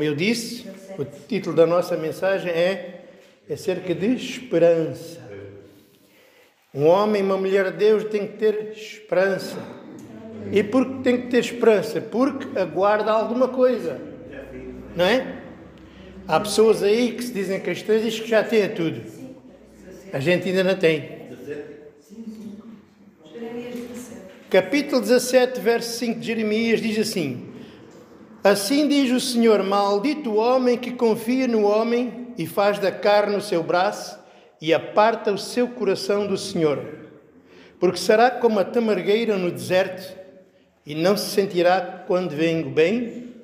Como eu disse, o título da nossa mensagem é acerca de esperança. Um homem e uma mulher de Deus têm que ter esperança. E por que tem que ter esperança? Porque aguarda alguma coisa. Não é? Há pessoas aí que se dizem cristãs e dizem que já têm tudo. A gente ainda não tem. Capítulo 17, verso 5 de Jeremias diz assim: assim diz o Senhor, maldito o homem que confia no homem e faz da carne o seu braço e aparta o seu coração do Senhor. Porque será como a tamargueira no deserto e não se sentirá quando vem o bem.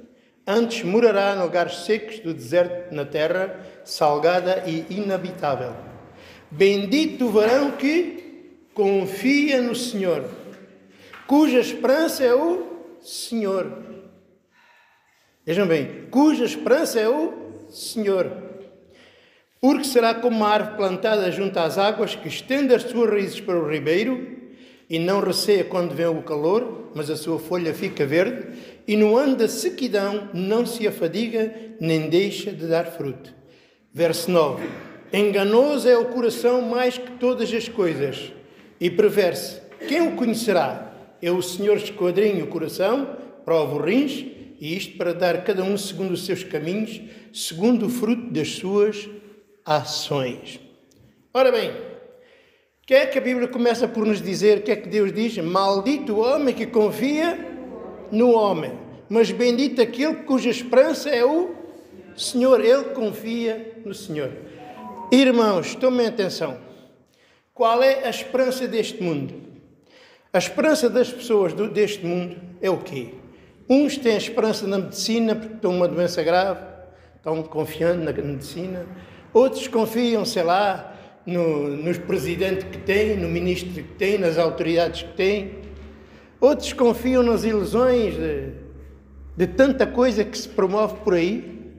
Antes morará em lugares secos do deserto, na terra salgada e inabitável. Bendito o varão que confia no Senhor, cuja esperança é o Senhor. Vejam bem, cuja esperança é o Senhor. Porque será como uma árvore plantada junto às águas, que estende as suas raízes para o ribeiro, e não receia quando vem o calor, mas a sua folha fica verde, e no ano da sequidão não se afadiga, nem deixa de dar fruto. Verso 9. Enganoso é o coração mais que todas as coisas, e perverso. Quem o conhecerá? É o Senhor esquadrinha o coração, prova os rins, e isto para dar a cada um segundo os seus caminhos, segundo o fruto das suas ações. Ora bem, o que é que a Bíblia começa por nos dizer? O que é que Deus diz? Maldito o homem que confia no homem, mas bendito aquele cuja esperança é o Senhor. Ele confia no Senhor. Irmãos, tomem atenção. Qual é a esperança deste mundo? A esperança das pessoas deste mundo é o quê? Uns têm a esperança na medicina porque estão uma doença grave, estão confiando na medicina. Outros confiam, sei lá, nos presidentes que têm, no ministro que têm, nas autoridades que têm. Outros confiam nas ilusões de tanta coisa que se promove por aí.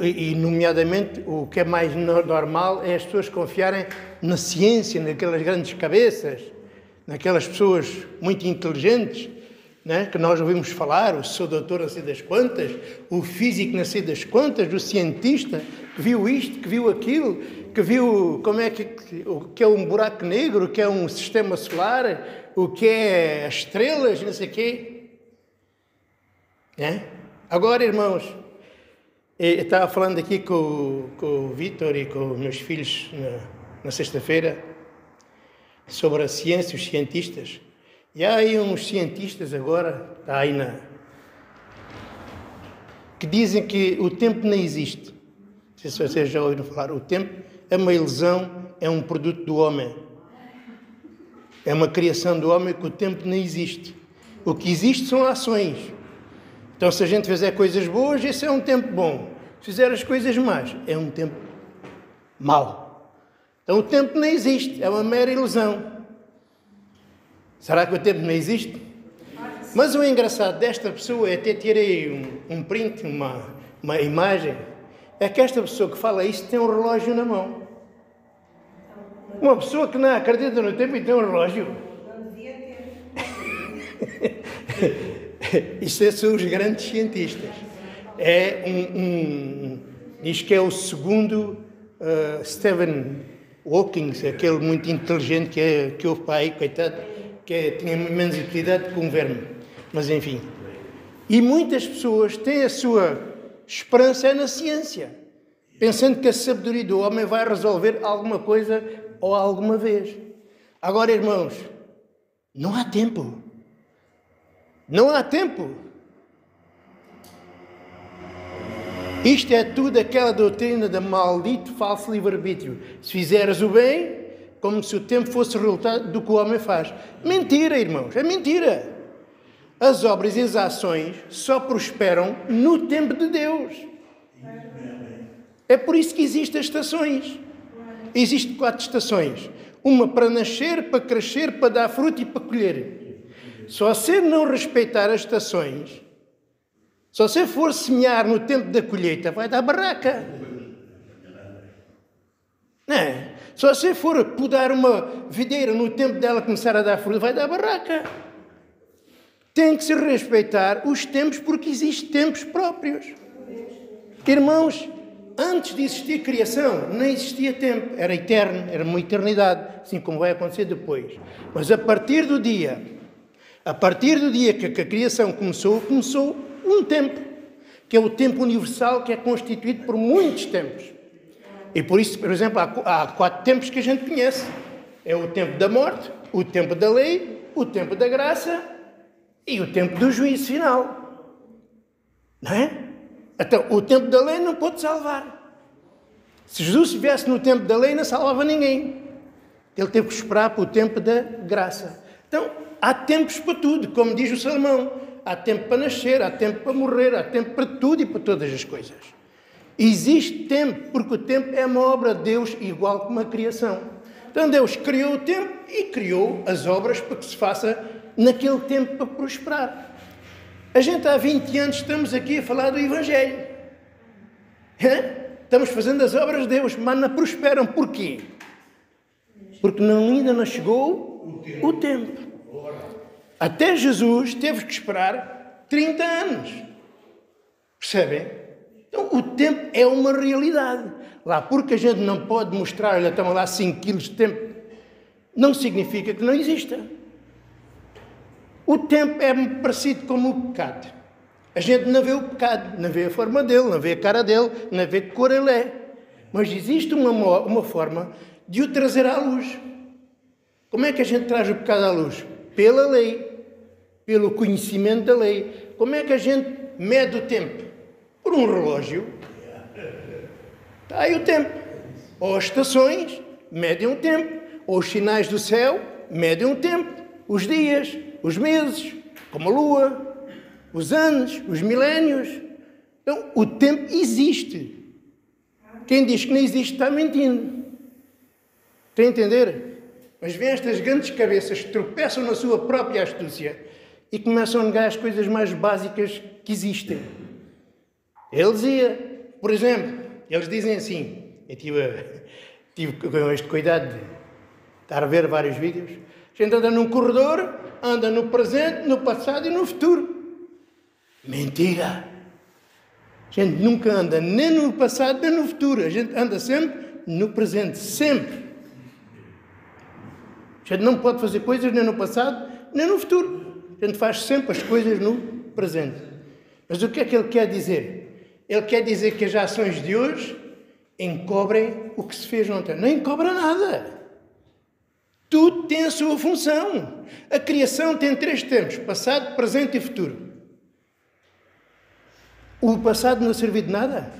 E, nomeadamente, o que é mais normal é as pessoas confiarem na ciência, naquelas grandes cabeças, naquelas pessoas muito inteligentes, né, que nós ouvimos falar, o seu doutor não sei das quantas, o físico não sei das quantas, o cientista que viu isto, que viu aquilo, que viu como é o que é um buraco negro, o que é um sistema solar, o que é as estrelas, não sei o quê. Agora, irmãos, eu estava falando aqui com o Vítor e com os meus filhos na sexta-feira sobre a ciência, os cientistas. E há aí uns cientistas agora, está aí que dizem que o tempo não existe. Não sei se vocês já ouviram falar. O tempo é uma ilusão, é um produto do homem. É uma criação do homem que o tempo não existe. O que existe são ações. Então, se a gente fizer coisas boas, esse é um tempo bom. Se fizer as coisas más, é um tempo mau. Então, o tempo não existe, é uma mera ilusão. Será que o tempo não existe? Mas o engraçado desta pessoa, até tirei um print, uma imagem, é que esta pessoa que fala isso tem um relógio na mão. Uma pessoa que não acredita no tempo e tem um relógio. Não devia ter. Isto são os grandes cientistas. Diz que é o segundo Stephen Hawking, aquele muito inteligente que houve para aí, coitado, que tinha menos utilidade que um verme. Mas enfim. E muitas pessoas têm a sua esperança na ciência, pensando que a sabedoria do homem vai resolver alguma coisa ou alguma vez. Agora, irmãos, não há tempo. Não há tempo. Isto é tudo aquela doutrina da maldito falso livre-arbítrio. Se fizeres o bem, como se o tempo fosse o resultado do que o homem faz. Mentira, irmãos, é mentira. As obras e as ações só prosperam no tempo de Deus. É por isso que existem as estações. Existem 4 estações. Uma para nascer, para crescer, para dar fruto e para colher. Se você não respeitar as estações, se você for semear no tempo da colheita, vai dar barraca. Não é? Se você for podar uma videira no tempo dela começar a dar fruto, vai dar barraca. Tem que se respeitar os tempos, porque existem tempos próprios. Irmãos, antes de existir criação, não existia tempo. Era eterno, era uma eternidade, assim como vai acontecer depois. Mas a partir do dia que a criação começou um tempo, que é o tempo universal, que é constituído por muitos tempos. E por isso, por exemplo, há 4 tempos que a gente conhece. É o tempo da morte, o tempo da lei, o tempo da graça e o tempo do juízo final. Não é? Então, o tempo da lei não pode salvar. Se Jesus estivesse no tempo da lei, não salvava ninguém. Ele teve que esperar para o tempo da graça. Então, há tempos para tudo, como diz o Salomão. Há tempo para nascer, há tempo para morrer, há tempo para tudo e para todas as coisas. Existe tempo, porque o tempo é uma obra de Deus igual como a criação. Então Deus criou o tempo e criou as obras para que se faça naquele tempo para prosperar. A gente há 20 anos estamos aqui a falar do Evangelho. Estamos fazendo as obras de Deus, mas não prosperam. Porquê? Porque ainda não chegou o tempo. Até Jesus teve que esperar 30 anos. Percebem? Então, o tempo é uma realidade. Lá, porque a gente não pode mostrar, olha, estão lá 5 quilos de tempo, não significa que não exista. O tempo é parecido como o pecado. A gente não vê o pecado, não vê a forma dele, não vê a cara dele, não vê que cor ele é. Mas existe uma forma de o trazer à luz. Como é que a gente traz o pecado à luz? Pela lei, pelo conhecimento da lei. Como é que a gente mede o tempo? Por um relógio. Está aí o tempo. Ou as estações medem o tempo. Ou os sinais do céu medem o tempo. Os dias, os meses, como a lua, os anos, os milénios. Então, o tempo existe. Quem diz que não existe está mentindo. Tem a entender? Mas vêm estas grandes cabeças que tropeçam na sua própria astúcia e começam a negar as coisas mais básicas que existem. Ele dizia, por exemplo, eles dizem assim, eu tive com este cuidado de estar a ver vários vídeos, a gente anda num corredor, anda no presente, no passado e no futuro. Mentira! A gente nunca anda nem no passado nem no futuro, a gente anda sempre no presente, sempre. A gente não pode fazer coisas nem no passado nem no futuro. A gente faz sempre as coisas no presente. Mas o que é que ele quer dizer? Ele quer dizer que as ações de hoje encobrem o que se fez ontem. Não encobra nada. Tudo tem a sua função. A criação tem 3 tempos: passado, presente e futuro. O passado não serviu de nada?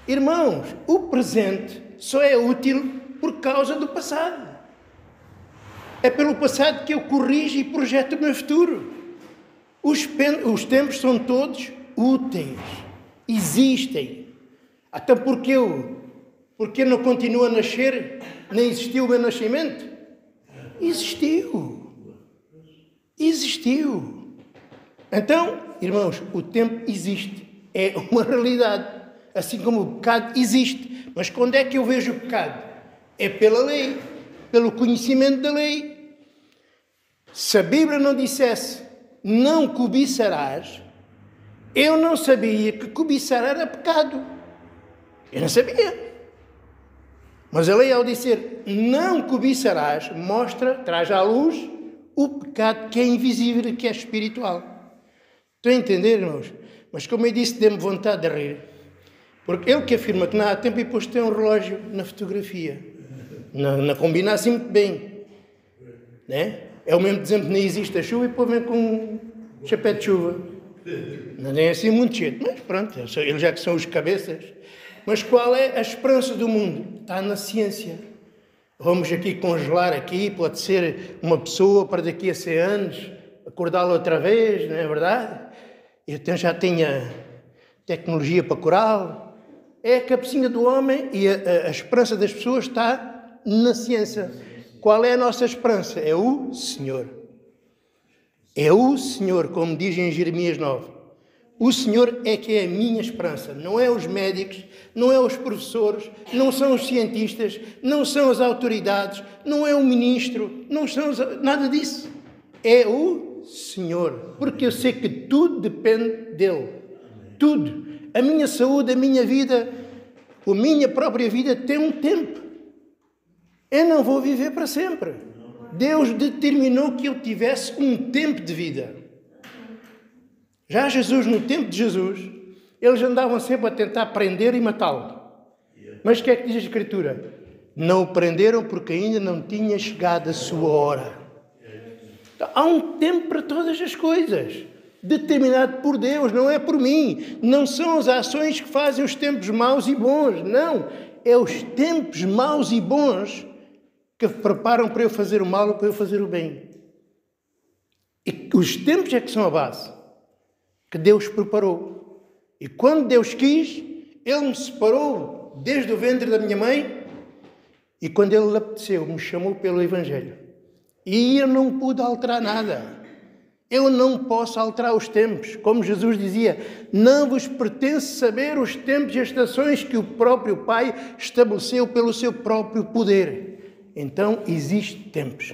Irmãos, o presente só é útil por causa do passado. É pelo passado que eu corrijo e projeto o meu futuro. Os tempos são todos úteis. Existem. Até porque não continua a nascer, nem existiu o meu nascimento? Existiu. Então, irmãos, o tempo existe. É uma realidade. Assim como o pecado existe. Mas quando é que eu vejo o pecado? É pela lei. Pelo conhecimento da lei. Se a Bíblia não dissesse não cobiçarás, eu não sabia que cobiçar era pecado. Eu não sabia. Mas a lei, ao dizer não cobiçarás, traz à luz o pecado que é invisível e que é espiritual. Estão a entender, irmãos? Mas como eu disse, dê-me vontade de rir. Porque ele que afirma que não há tempo e depois tem um relógio na fotografia. Não combina assim muito bem. Né? É o mesmo exemplo que nem existe a chuva e depois vem com um chapéu de chuva. Não é assim muito cheio. Mas pronto, eles já que são os cabeças. Mas qual é a esperança do mundo? Está na ciência. Vamos aqui congelar aqui, pode ser uma pessoa para daqui a 100 anos, acordá-la outra vez, não é verdade? Eu já tenho a tecnologia para curá-lo. É a cabecinha do homem e a esperança das pessoas está na ciência. Qual é a nossa esperança? É o Senhor. É o Senhor, como diz em Jeremias 9. O Senhor é que é a minha esperança. Não é os médicos, não é os professores, não são os cientistas, não são as autoridades, não é o ministro, não são nada disso. É o Senhor, porque eu sei que tudo depende dele. Tudo. A minha saúde, a minha vida, a minha própria vida tem um tempo. Eu não vou viver para sempre. Deus determinou que eu tivesse um tempo de vida. Já Jesus, no tempo de Jesus, eles andavam sempre a tentar prender e matá-lo. Mas o que é que diz a Escritura? Não o prenderam porque ainda não tinha chegado a sua hora. Então, há um tempo para todas as coisas, determinado por Deus, não é por mim. Não são as ações que fazem os tempos maus e bons, não. É os tempos maus e bons que preparam para eu fazer o mal ou para eu fazer o bem. E os tempos é que são a base, que Deus preparou. E quando Deus quis, Ele me separou desde o ventre da minha mãe, e quando Ele lhe apeteceu, me chamou pelo Evangelho. E eu não pude alterar nada. Eu não posso alterar os tempos. Como Jesus dizia, não vos pertence saber os tempos e as estações que o próprio Pai estabeleceu pelo seu próprio poder. Então, existem tempos.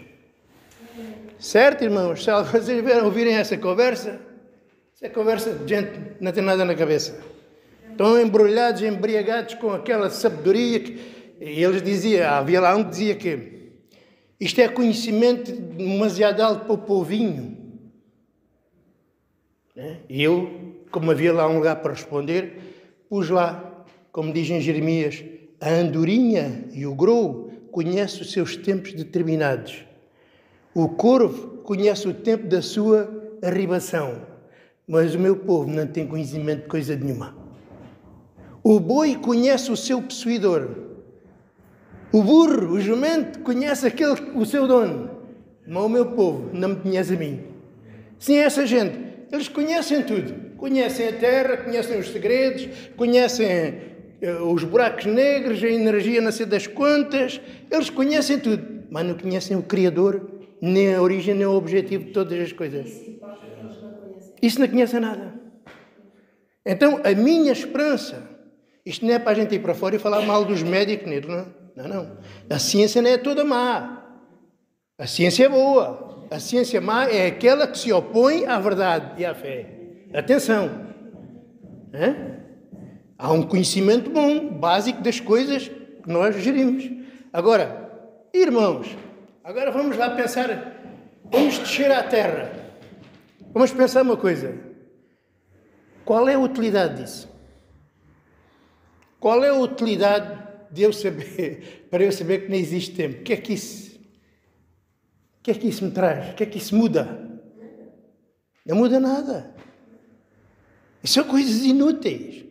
Certo, irmãos? Se vocês ouvirem essa conversa é conversa de gente que não tem nada na cabeça. Estão embrulhados, embriagados com aquela sabedoria que eles diziam. Havia lá um que dizia que isto é conhecimento demasiado alto para o povinho. E eu, como havia lá um lugar para responder, pus lá, como diz em Jeremias, a andorinha e o grou conhecem os seus tempos determinados. O corvo conhece o tempo da sua arribação, mas o meu povo não tem conhecimento de coisa nenhuma. O boi conhece o seu possuidor. O burro, o jumento, conhece o seu dono. Mas o meu povo não me conhece a mim. Sim, essa gente, eles conhecem tudo. Conhecem a terra, conhecem os segredos, conhecem os buracos negros, a energia não sei das quantas. Eles conhecem tudo, mas não conhecem o Criador, nem a origem, nem o objetivo de todas as coisas. Isso não conhece nada. Então, a minha esperança, isto não é para a gente ir para fora e falar mal dos médicos, não. A ciência não é toda má. A ciência é boa. A ciência má é aquela que se opõe à verdade e à fé. Atenção. Há um conhecimento bom, básico das coisas que nós gerimos. Agora, irmãos, agora vamos lá pensar, vamos descer à terra. Vamos pensar uma coisa. Qual é a utilidade disso? Qual é a utilidade de eu saber, para eu saber que não existe tempo? O que é que isso me traz? O que é que isso muda? Não muda nada. São coisas inúteis.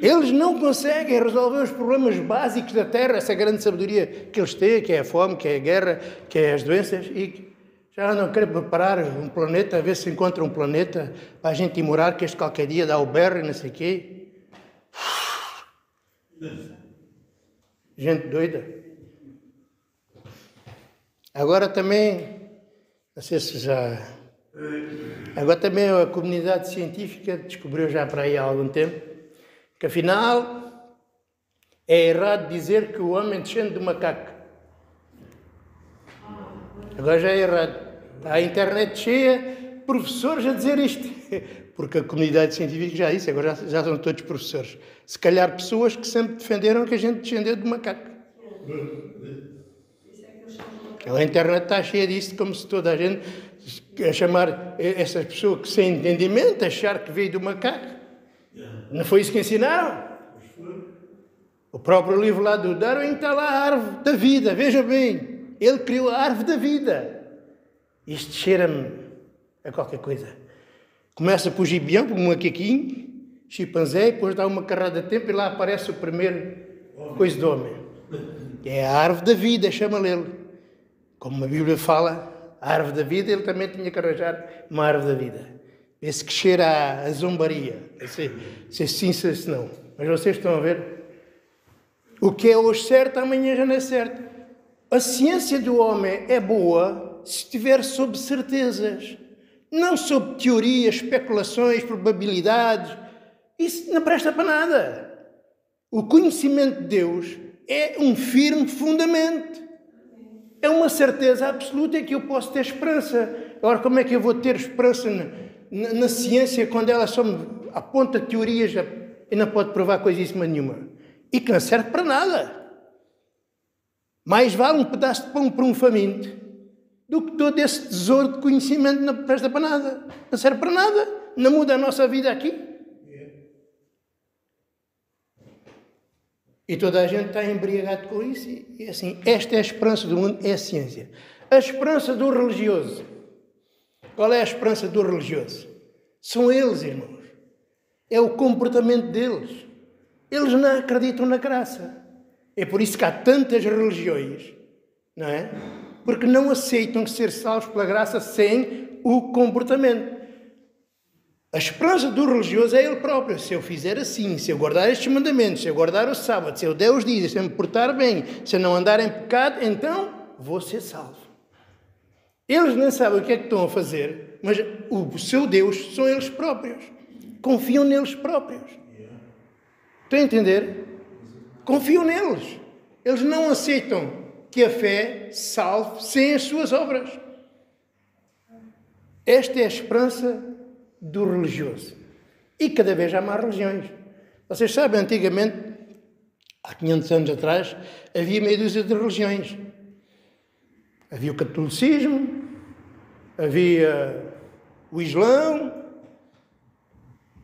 Eles não conseguem resolver os problemas básicos da Terra, essa grande sabedoria que eles têm, que é a fome, que é a guerra, que é as doenças, e já não querem preparar um planeta, a ver se encontra um planeta para a gente ir morar, que este qualquer dia dá o berro e não sei o quê. Gente doida. Agora também, não sei se já... Agora também a comunidade científica descobriu já para aí há algum tempo que afinal é errado dizer que o homem descende do macaco. Agora já é errado. Está a internet cheia, professores a dizer isto. Porque a comunidade científica já disse, agora já são todos professores. Se calhar pessoas que sempre defenderam que a gente descendeu do macaco. A internet está cheia disto, como se toda a gente a chamar essas pessoas que sem entendimento, achar que veio do macaco. Não foi isso que ensinaram? O próprio livro lá do Darwin está lá a árvore da vida, veja bem. Ele criou a árvore da vida. Isto cheira-me a qualquer coisa. Começa por gibião, por um macaquinho, chimpanzé, e depois dá uma carrada de tempo e lá aparece o primeiro coisa do homem. É a árvore da vida, chama-lhe ele. Como a Bíblia fala, a árvore da vida, ele também tinha que arranjar uma árvore da vida. Esse que cheira a zombaria. Se sim, se não. Mas vocês estão a ver? O que é hoje certo, amanhã já não é certo. A ciência do homem é boa se estiver sob certezas. Não sob teorias, especulações, probabilidades. Isso não presta para nada. O conhecimento de Deus é um firme fundamento. É uma certeza absoluta em que eu posso ter esperança. Agora, como é que eu vou ter esperança na ciência quando ela só me aponta teorias e não pode provar coisíssima nenhuma? E que não serve para nada. Mais vale um pedaço de pão para um faminto do que todo esse tesouro de conhecimento não presta para nada. Não serve para nada. Não muda a nossa vida aqui. E toda a gente está embriagado com isso. E assim, esta é a esperança do mundo, é a ciência. A esperança do religioso. Qual é a esperança do religioso? São eles, irmãos. É o comportamento deles. Eles não acreditam na graça. É por isso que há tantas religiões, não é? Porque não aceitam ser salvos pela graça sem o comportamento. A esperança do religioso é ele próprio. Se eu fizer assim, se eu guardar estes mandamentos, se eu guardar o sábado, se eu der os dias, se eu me portar bem, se eu não andar em pecado, então vou ser salvo. Eles nem sabem o que é que estão a fazer, mas o seu Deus são eles próprios. Confiam neles próprios. Estão a entender? Confiam neles. Eles não aceitam que a fé salve sem as suas obras. Esta é a esperança do religioso. E cada vez há mais religiões. Vocês sabem, antigamente, há 500 anos atrás, havia meia dúzia de religiões. Havia o catolicismo, havia o Islão,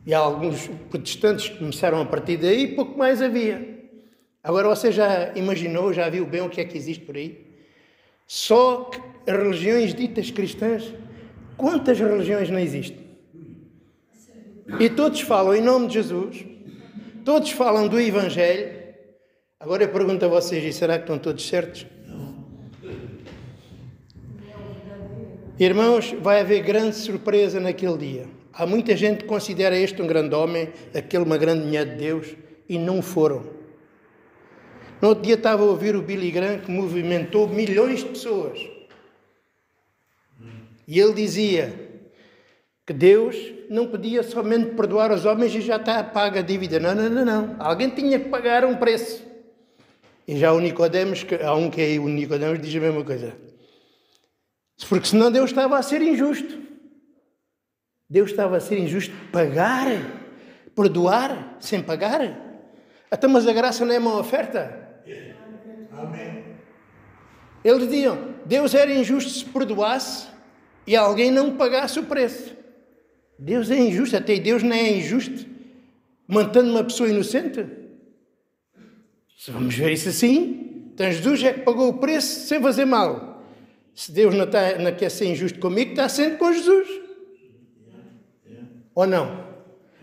e há alguns protestantes que começaram a partir daí, pouco mais havia. Agora você já imaginou, já viu bem o que é que existe por aí? Só que as religiões ditas cristãs, quantas religiões não existem? E todos falam em nome de Jesus, todos falam do Evangelho. Agora eu pergunto a vocês, e será que estão todos certos? Irmãos, vai haver grande surpresa naquele dia. Há muita gente que considera este um grande homem, aquele uma grande mulher de Deus, e não foram. No outro dia estava a ouvir o Billy Graham, que movimentou milhões de pessoas. E ele dizia que Deus não podia somente perdoar os homens e já está paga a dívida. Não. Alguém tinha que pagar um preço. E já o Nicodemos, há um que é o Nicodemos, diz a mesma coisa. Porque senão Deus estava a ser injusto. Deus estava a ser injusto pagar, perdoar sem pagar. Até mas a graça não é uma oferta. Amém. Eles diziam, Deus era injusto se perdoasse e alguém não pagasse o preço. Deus é injusto, até Deus não é injusto, mantendo uma pessoa inocente. Se vamos ver isso assim, então Jesus é que pagou o preço sem fazer mal. Se Deus não quer ser injusto comigo, está sendo com Jesus. Ou não?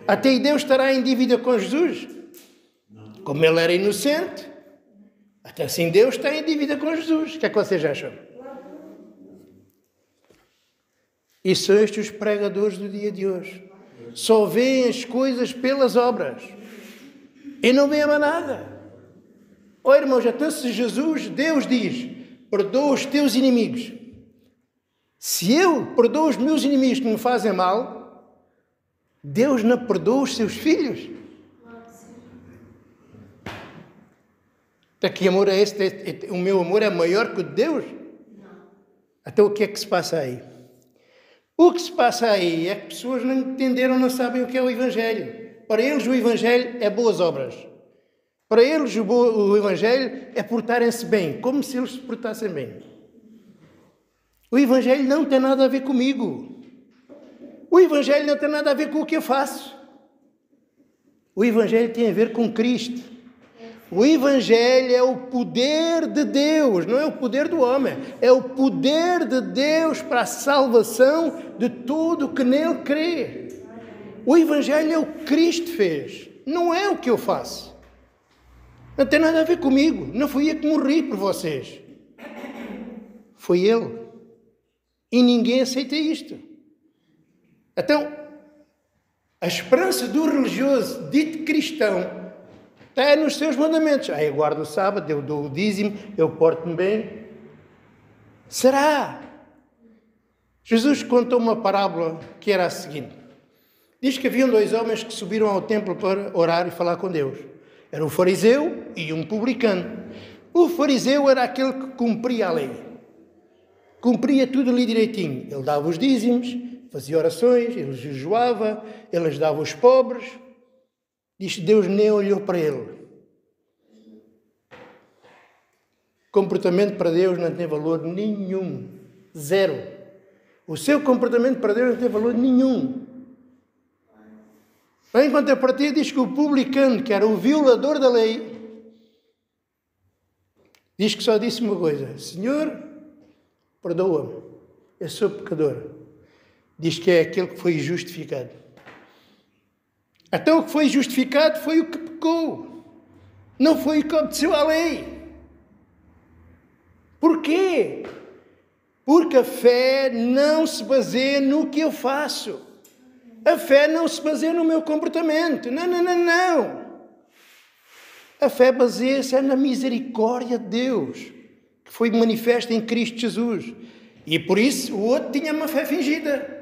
Até Deus estará em dívida com Jesus? Como ele era inocente, até assim Deus está em dívida com Jesus. O que é que vocês acham? E são estes os pregadores do dia de hoje. Só veem as coisas pelas obras. E não veem mais nada. Oh, irmãos, até se Jesus, Deus diz, perdoa os teus inimigos. Se eu perdoo os meus inimigos que me fazem mal, Deus não perdoa os seus filhos? Que amor é este? O meu amor é maior que o de Deus? Então o que é que se passa aí? O que se passa aí é que pessoas não entenderam, não sabem o que é o Evangelho. Para eles o Evangelho é boas obras. Para eles o Evangelho é portarem-se bem, como se eles se portassem bem. O Evangelho não tem nada a ver comigo. O Evangelho não tem nada a ver com o que eu faço. O Evangelho tem a ver com Cristo. O Evangelho é o poder de Deus, não é o poder do homem. É o poder de Deus para a salvação de tudo o que nele crê. O Evangelho é o que Cristo fez, não é o que eu faço. Não tem nada a ver comigo. Não fui eu que morri por vocês. Foi Ele. E ninguém aceita isto. Então, a esperança do religioso dito cristão está nos seus mandamentos. Eu guardo o sábado, eu dou o dízimo, eu porto-me bem. Será? Jesus contou uma parábola que era a seguinte. Diz que haviam dois homens que subiram ao templo para orar e falar com Deus. Era um fariseu e um publicano. O fariseu era aquele que cumpria a lei. cumpria tudo ali direitinho. Ele dava os dízimos, fazia orações, ele jejuava, ele ajudava os pobres. Diz que Deus nem olhou para ele. Comportamento para Deus não tem valor nenhum. Zero. O seu comportamento para Deus não tem valor nenhum. Em contrapartida, diz que o publicano, que era o violador da lei, diz que só disse uma coisa: Senhor, perdoa-me, eu sou pecador. Diz que é aquele que foi justificado. Então o que foi justificado foi o que pecou. Não foi o que obedeceu à lei. Porquê? Porque a fé não se baseia no que eu faço. A fé não se baseia no meu comportamento. Não. A fé baseia-se na misericórdia de Deus, que foi manifesta em Cristo Jesus. E por isso o outro tinha uma fé fingida.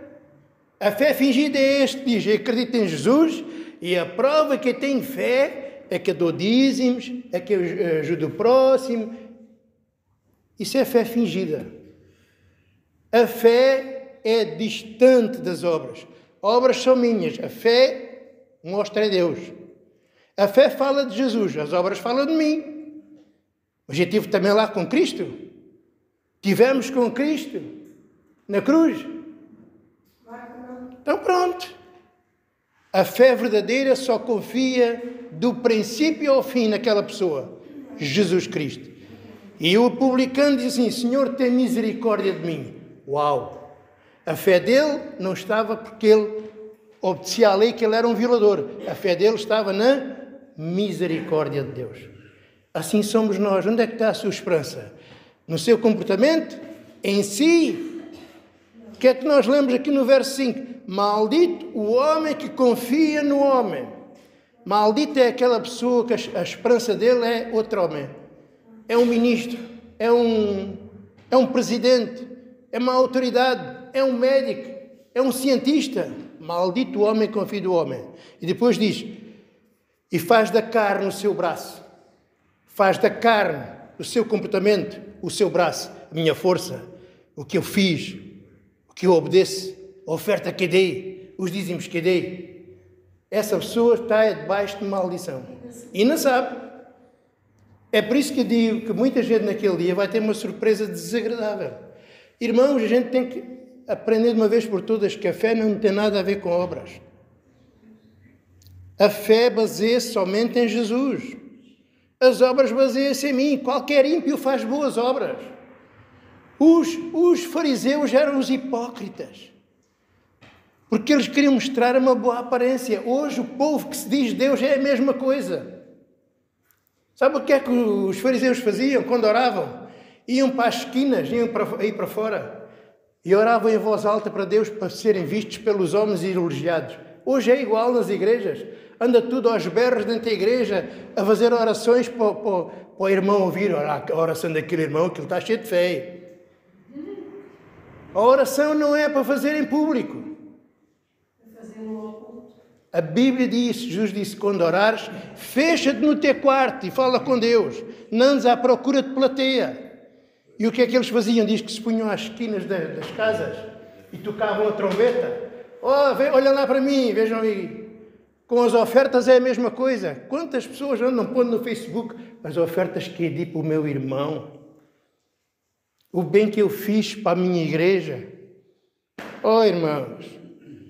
A fé fingida é este, diz: eu acredito em Jesus e a prova que eu tenho fé é que eu dou dízimos, é que eu ajudo o próximo. Isso é fé fingida. A fé é distante das obras. Obras são minhas. A fé mostra a Deus. A fé fala de Jesus. As obras falam de mim. Mas eu estive também lá com Cristo. Tivemos com Cristo na cruz. Então pronto. A fé verdadeira só confia do princípio ao fim naquela pessoa. Jesus Cristo. E o publicano diz assim: Senhor, tem misericórdia de mim. Uau! A fé dele não estava porque ele obedecia à lei, que ele era um violador. A fé dele estava na misericórdia de Deus. Assim somos nós. Onde é que está a sua esperança? No seu comportamento? Em si? O que é que nós lemos aqui no verso 5? Maldito o homem que confia no homem. Maldito é aquela pessoa que a esperança dele é outro homem. É um ministro, é um presidente, é uma autoridade, é um médico, é um cientista. Maldito o homem que confia no homem. E depois diz: e faz da carne o seu braço. Faz da carne o seu comportamento, o seu braço, a minha força, o que eu fiz, o que eu obedeço, a oferta que dei, os dízimos que dei. Essa pessoa está debaixo de maldição. E não sabe. É por isso que eu digo que muita gente naquele dia vai ter uma surpresa desagradável. Irmãos, a gente tem que aprender de uma vez por todas que a fé não tem nada a ver com obras. A fé baseia-se somente em Jesus. As obras baseiam-se em mim. Qualquer ímpio faz boas obras. Os fariseus eram os hipócritas, porque eles queriam mostrar uma boa aparência. Hoje o povo que se diz Deus é a mesma coisa. Sabe o que é que os fariseus faziam quando oravam? Iam para as esquinas, iam para fora e oravam em voz alta para Deus, para serem vistos pelos homens e elogiados. Hoje é igual nas igrejas. Anda tudo aos berros dentro da igreja a fazer orações para o irmão ouvir. Olha, a oração daquele irmão, aquilo está cheio de fé. A oração não é para fazer em público. A Bíblia diz, Jesus disse, quando orares, fecha-te no teu quarto e fala com Deus. Não andes à procura de plateia. E o que é que eles faziam? Diz que se punham às esquinas das casas e tocavam a trombeta. Oh, olha lá para mim, vejam aí. Com as ofertas é a mesma coisa. Quantas pessoas andam pondo no Facebook as ofertas que eu dei para o meu irmão? O bem que eu fiz para a minha igreja? Oh, irmãos,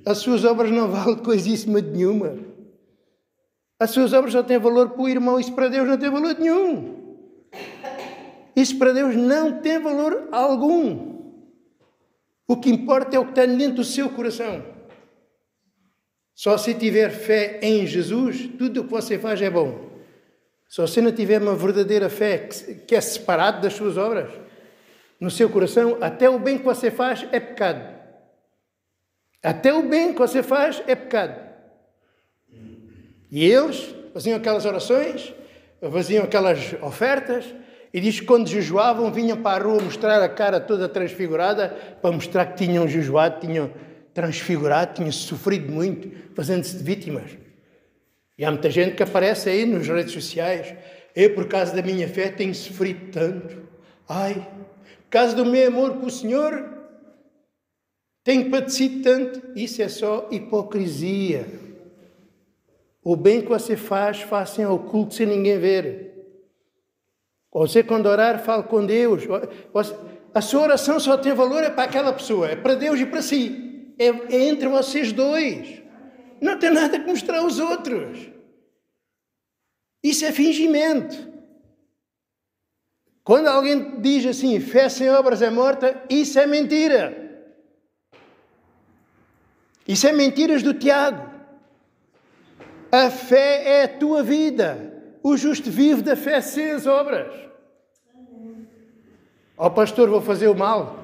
as suas obras não valem coisíssima nenhuma. As suas obras só têm valor para o irmão. Isso para Deus não tem valor nenhum. Isso para Deus não tem valor algum. O que importa é o que está dentro do seu coração. Só se tiver fé em Jesus, tudo o que você faz é bom. Só se não tiver uma verdadeira fé que é separado das suas obras, no seu coração, até o bem que você faz é pecado. Até o bem que você faz é pecado. E eles faziam aquelas orações, faziam aquelas ofertas, e diz que quando jejuavam, vinham para a rua mostrar a cara toda transfigurada, para mostrar que tinham jejuado, tinham transfigurado, tinham sofrido muito, fazendo-se de vítimas. E há muita gente que aparece aí nas redes sociais. Eu, por causa da minha fé, tenho sofrido tanto. Ai, por causa do meu amor com o Senhor, tenho padecido tanto. Isso é só hipocrisia. O bem que você faz, faça em oculto sem ninguém ver. Você, quando orar, fale com Deus. A sua oração só tem valor é para aquela pessoa, é para Deus e para si. É entre vocês dois. Não tem nada que mostrar aos outros. Isso é fingimento. Quando alguém diz assim, fé sem obras é morta, isso é mentira. Isso é mentiras do Tiago. A fé é a tua vida. O justo vive da fé sem as obras. Ó pastor, vou fazer o mal.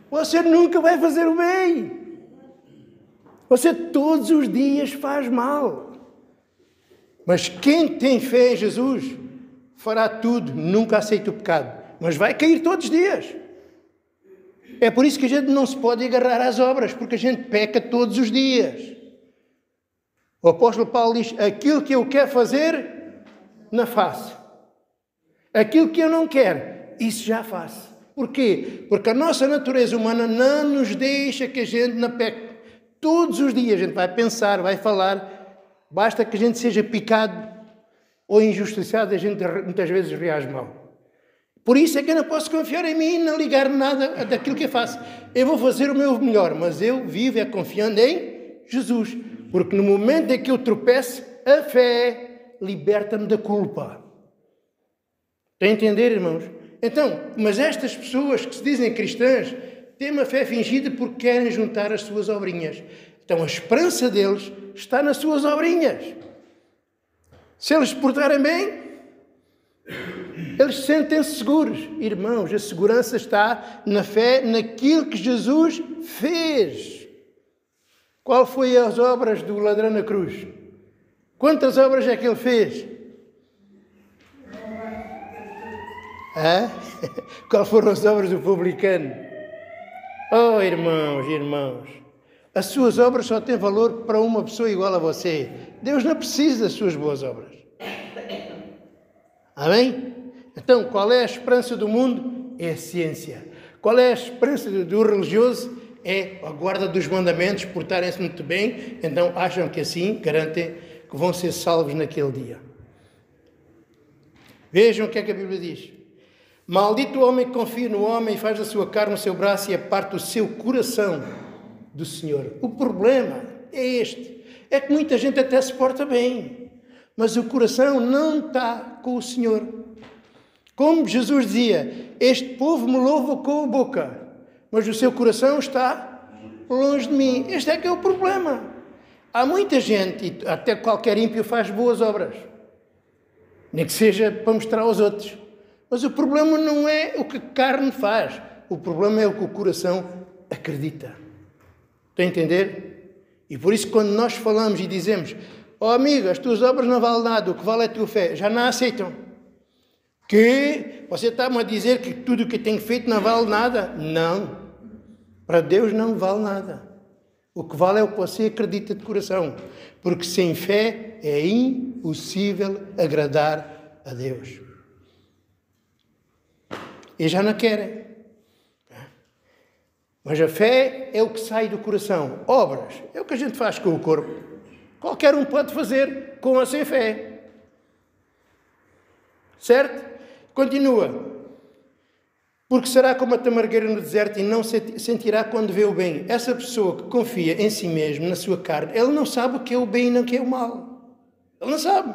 Você nunca vai fazer o bem. Você todos os dias faz mal. Mas quem tem fé em Jesus fará tudo, nunca aceita o pecado. Mas vai cair todos os dias. É por isso que a gente não se pode agarrar às obras, porque a gente peca todos os dias. O apóstolo Paulo diz, aquilo que eu quero fazer, não faço. Aquilo que eu não quero, isso já faço. Porquê? Porque a nossa natureza humana não nos deixa que a gente não peque. Todos os dias a gente vai pensar, vai falar, basta que a gente seja picado ou injustiçado, a gente muitas vezes reage mal. Por isso é que eu não posso confiar em mim e não ligar nada daquilo que eu faço. Eu vou fazer o meu melhor, mas eu vivo confiando em Jesus. Porque no momento em que eu tropeço, a fé liberta-me da culpa. Estão a entender, irmãos? Então, mas estas pessoas que se dizem cristãs têm uma fé fingida porque querem juntar as suas obrinhas. Então a esperança deles está nas suas obrinhas. Se eles se portarem bem, eles sentem-se seguros. Irmãos, a segurança está na fé, naquilo que Jesus fez. Qual foi as obras do ladrão na cruz? Quantas obras é que ele fez? Qual foram as obras do publicano? Oh, irmãos, as suas obras só têm valor para uma pessoa igual a você. Deus não precisa das suas boas obras. Amém? Então, qual é a esperança do mundo? É a ciência. Qual é a esperança do religioso? É a guarda dos mandamentos, portarem-se muito bem, então acham que assim garantem que vão ser salvos naquele dia. Vejam o que é que a Bíblia diz. Maldito o homem que confia no homem e faz da sua carne o seu braço e aparte o seu coração do Senhor. O problema é este. É que muita gente até se porta bem, mas o coração não está com o Senhor. Como Jesus dizia, este povo me louva com a boca, mas o seu coração está longe de mim. Este é que é o problema. Há muita gente, e até qualquer ímpio faz boas obras, nem que seja para mostrar aos outros. Mas o problema não é o que a carne faz, o problema é o que o coração acredita. Estão a entender? E por isso quando nós falamos e dizemos, oh amigo, as tuas obras não valem nada, o que vale é a tua fé, já não aceitam. Que você está-me a dizer que tudo o que tenho feito não vale nada? Não. Para Deus não vale nada. O que vale é o que você acredita de coração. Porque sem fé é impossível agradar a Deus. E já não querem. Mas a fé é o que sai do coração. Obras é o que a gente faz com o corpo. Qualquer um pode fazer com ou sem fé. Certo? Continua. Porque será como a tamargueira no deserto e não sentirá quando vê o bem. Essa pessoa que confia em si mesmo, na sua carne, ele não sabe o que é o bem e não o que é o mal. Ele não sabe.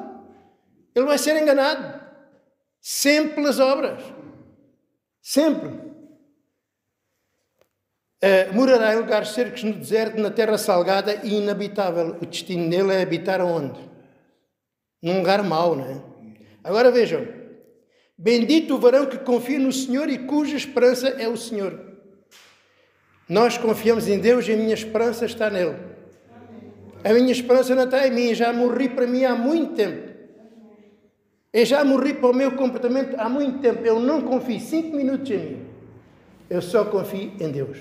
Ele vai ser enganado. Sempre pelas obras. Sempre. Morará em lugares secos no deserto, na terra salgada e inabitável. O destino dele é habitar aonde? Num lugar mau, não é? Agora vejam. Bendito o varão que confia no Senhor e cuja esperança é o Senhor. Nós confiamos em Deus e a minha esperança está nele. A minha esperança não está em mim. Já morri para mim há muito tempo. Eu já morri para o meu comportamento há muito tempo. Eu não confio 5 minutos em mim. Eu só confio em Deus.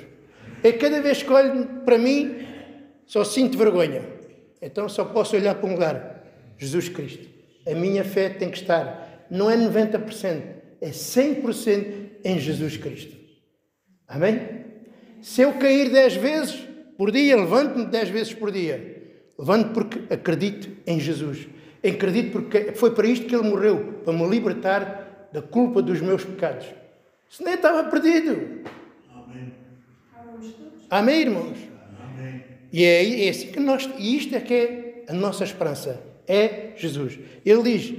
E cada vez que olho para mim, só sinto vergonha. Então só posso olhar para um lugar. Jesus Cristo. A minha fé tem que estar, não é 90%, é 100% em Jesus Cristo. Amém? Se eu cair 10 vezes por dia, levanto-me 10 vezes por dia. Levanto porque acredito em Jesus. Acredito porque foi para isto que Ele morreu, para me libertar da culpa dos meus pecados. Senão eu estava perdido. Amém. Amém, irmãos? Amém. E é assim que e isto é que é a nossa esperança. É Jesus. Ele diz,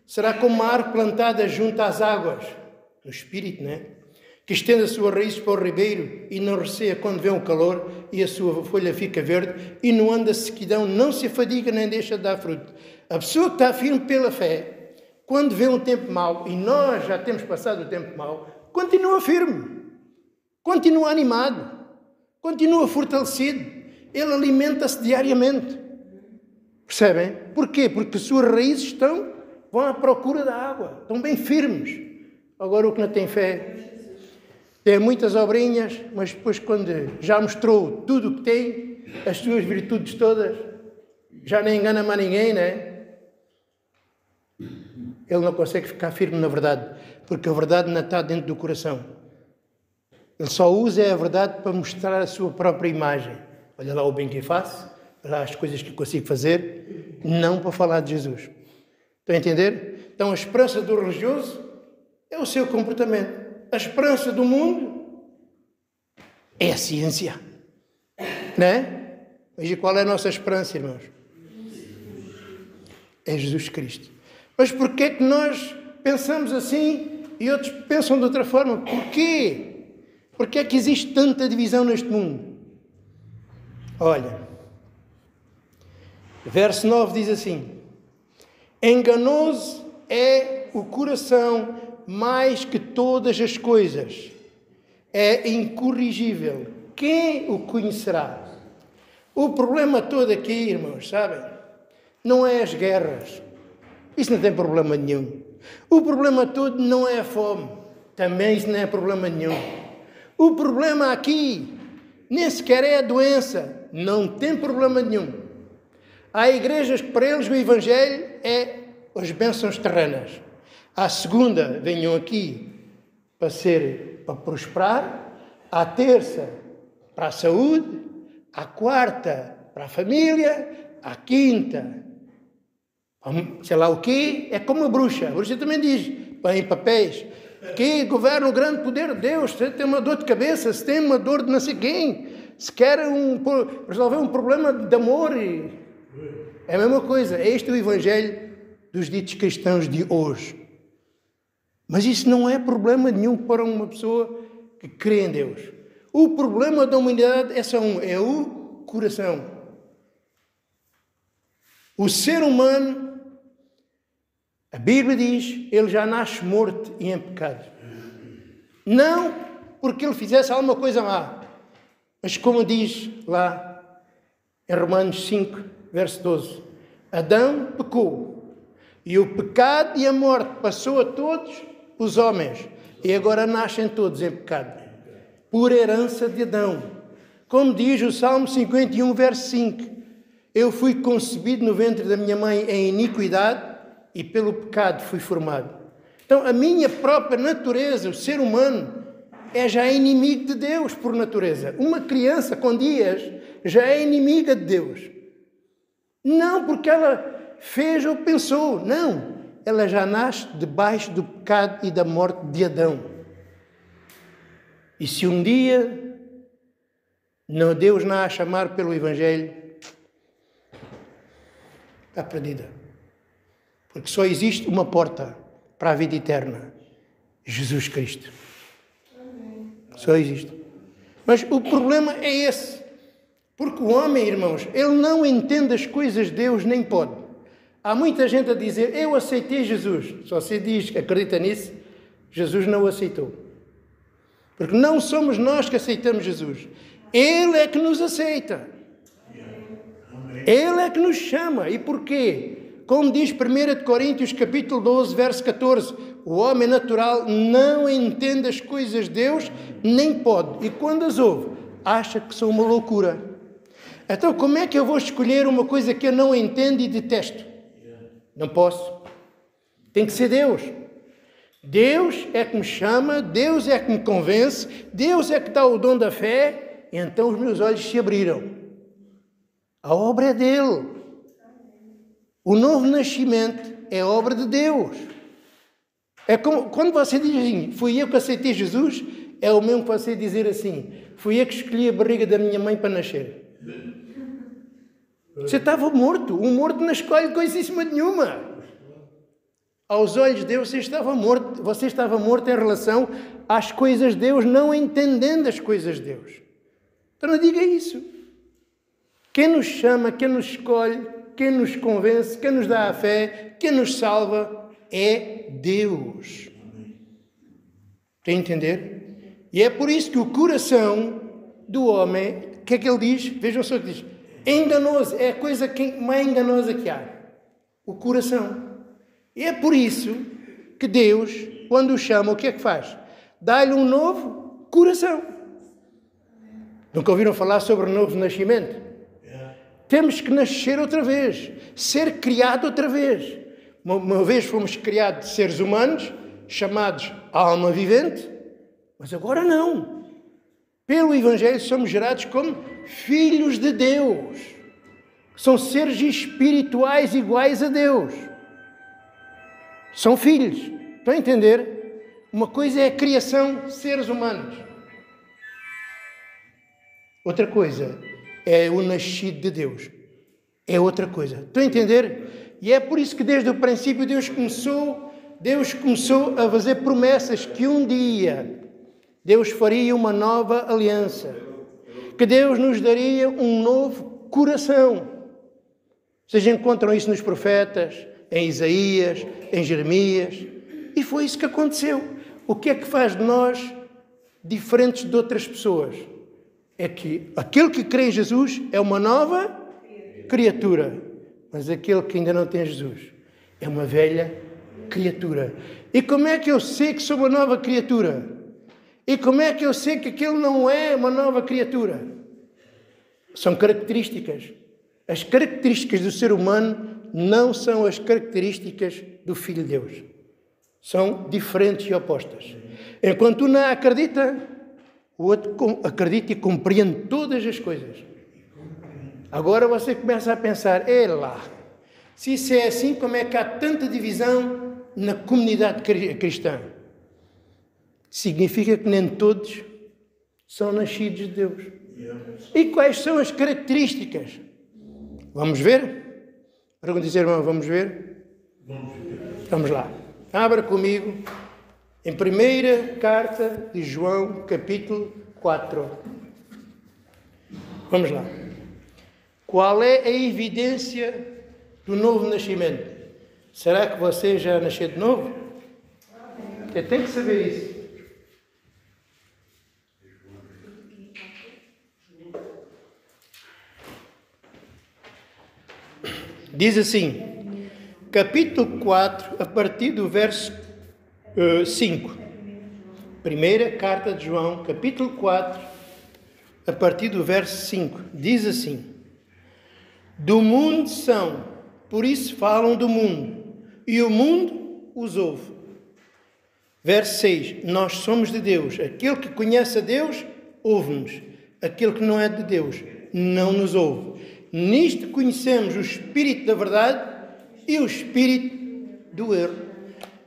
será como uma árvore plantada junto às águas, no Espírito, não é? Que estende as suas raízes para o ribeiro e não receia quando vem o calor e a sua folha fica verde e não anda sequidão, não se afadiga nem deixa de dar fruto. A pessoa que está firme pela fé, quando vê um tempo mau, e nós já temos passado o tempo mau, continua firme, continua animado, continua fortalecido. Ele alimenta-se diariamente. Percebem? Porquê? Porque as suas raízes vão à procura da água, estão bem firmes. Agora o que não tem fé tem muitas obrinhas, mas depois quando já mostrou tudo o que tem, as suas virtudes todas, já nem engana mais ninguém, não é? Ele não consegue ficar firme na verdade, porque a verdade não está dentro do coração. Ele só usa a verdade para mostrar a sua própria imagem. Olha lá o bem que eu faço, olha lá as coisas que eu consigo fazer, não para falar de Jesus. Estão a entender? Então a esperança do religioso é o seu comportamento. A esperança do mundo é a ciência. Não é? Veja qual é a nossa esperança, irmãos. É Jesus Cristo. Mas porquê é que nós pensamos assim e outros pensam de outra forma? Porquê? Porquê é que existe tanta divisão neste mundo? Olha, verso 9 diz assim: enganoso é o coração mais que todas as coisas, é incorrigível. Quem o conhecerá? O problema todo aqui, irmãos, sabem? Não é as guerras. Isso não tem problema nenhum. O problema todo não é a fome. Também isso não é problema nenhum. O problema aqui nem sequer é a doença. Não tem problema nenhum. Há igrejas que para eles o Evangelho é as bênçãos terrenas. À segunda, venham aqui para prosperar. À terça, para a saúde. À quarta, para a família. À quinta, sei lá o quê, é como a bruxa. A bruxa também diz, põe em papéis, que governa o grande poder de Deus. Se tem uma dor de cabeça, se tem uma dor de não sei quem, se quer resolver um problema de amor, é a mesma coisa. Este é o Evangelho dos ditos cristãos de hoje. Mas isso não é problema nenhum para uma pessoa que crê em Deus. O problema da humanidade é só é o coração. O ser humano, a Bíblia diz, ele já nasce morto e em pecado. Não porque ele fizesse alguma coisa má, mas como diz lá em Romanos 5, verso 12, Adão pecou e o pecado e a morte passou a todos os homens e agora nascem todos em pecado, por herança de Adão. Como diz o Salmo 51, verso 5, eu fui concebido no ventre da minha mãe em iniquidade e pelo pecado fui formado. Então, a minha própria natureza, o ser humano, é já inimigo de Deus por natureza. Uma criança com dias já é inimiga de Deus. Não porque ela fez ou pensou, não. Ela já nasce debaixo do pecado e da morte de Adão. E se um dia Deus não a chamar pelo Evangelho, está perdida. Porque só existe uma porta para a vida eterna. Jesus Cristo. Amém. Só existe. Mas o problema é esse. Porque o homem, irmãos, ele não entende as coisas de Deus, nem pode. Há muita gente a dizer, eu aceitei Jesus. Só se diz que acredita nisso, Jesus não o aceitou. Porque não somos nós que aceitamos Jesus. Ele é que nos aceita. Ele é que nos chama. E porquê? Como diz 1 Coríntios capítulo 12, verso 14, o homem natural não entende as coisas de Deus, nem pode. E quando as ouve, acha que são uma loucura. Então como é que eu vou escolher uma coisa que eu não entendo e detesto? Não posso. Tem que ser Deus. Deus é que me chama, Deus é que me convence, Deus é que dá o dom da fé, e então os meus olhos se abriram. A obra é dele. O novo nascimento é obra de Deus. É como quando você diz assim, fui eu que aceitei Jesus, é o mesmo que você dizer assim, fui eu que escolhi a barriga da minha mãe para nascer. Você estava morto. Um morto não escolhe coisíssima nenhuma. Aos olhos de Deus, você estava morto em relação às coisas de Deus, não entendendo as coisas de Deus. Então não diga isso. Quem nos chama, quem nos escolhe, quem nos convence, quem nos dá a fé, quem nos salva, é Deus. Tem a entender? E é por isso que o coração do homem, o que é que ele diz? Vejam só o que diz. É enganoso, é a coisa mais enganosa que há. O coração. E é por isso que Deus, quando o chama, o que é que faz? Dá-lhe um novo coração. Nunca ouviram falar sobre o novo nascimento? Temos que nascer outra vez, ser criado outra vez. Uma vez fomos criados de seres humanos, chamados alma vivente, mas agora não. Pelo Evangelho somos gerados como filhos de Deus. São seres espirituais iguais a Deus. São filhos. Estão a entender? Uma coisa é a criação de seres humanos. Outra coisa é o nascido de Deus. É outra coisa. Estão a entender? E é por isso que desde o princípio Deus começou a fazer promessas que um dia Deus faria uma nova aliança. Que Deus nos daria um novo coração. Vocês encontram isso nos profetas, em Isaías, em Jeremias. E foi isso que aconteceu. O que é que faz de nós diferentes de outras pessoas? É que aquele que crê em Jesus é uma nova criatura. Mas aquele que ainda não tem Jesus é uma velha criatura. E como é que eu sei que sou uma nova criatura? E como é que eu sei que aquele não é uma nova criatura? São características. As características do ser humano não são as características do Filho de Deus. São diferentes e opostas. Enquanto um não acredita, o outro acredita e compreende todas as coisas. Agora você começa a pensar, lá, se isso é assim, como é que há tanta divisão na comunidade cristã? Significa que nem todos são nascidos de Deus. E quais são as características? Vamos ver? Pergunta dizer, irmão, vamos ver? Vamos lá. Abra comigo em primeira carta de João, capítulo 4. Vamos lá. Qual é a evidência do novo nascimento? Será que você já nasceu de novo? Eu tenho que saber isso. Diz assim, capítulo 4, a partir do verso 5. Primeira carta de João, capítulo 4, a partir do verso 5. Diz assim, do mundo são, por isso falam do mundo, e o mundo os ouve. Verso 6, nós somos de Deus. Aquele que conhece a Deus, ouve-nos. Aquele que não é de Deus, não nos ouve. Nisto conhecemos o Espírito da verdade e o Espírito do erro.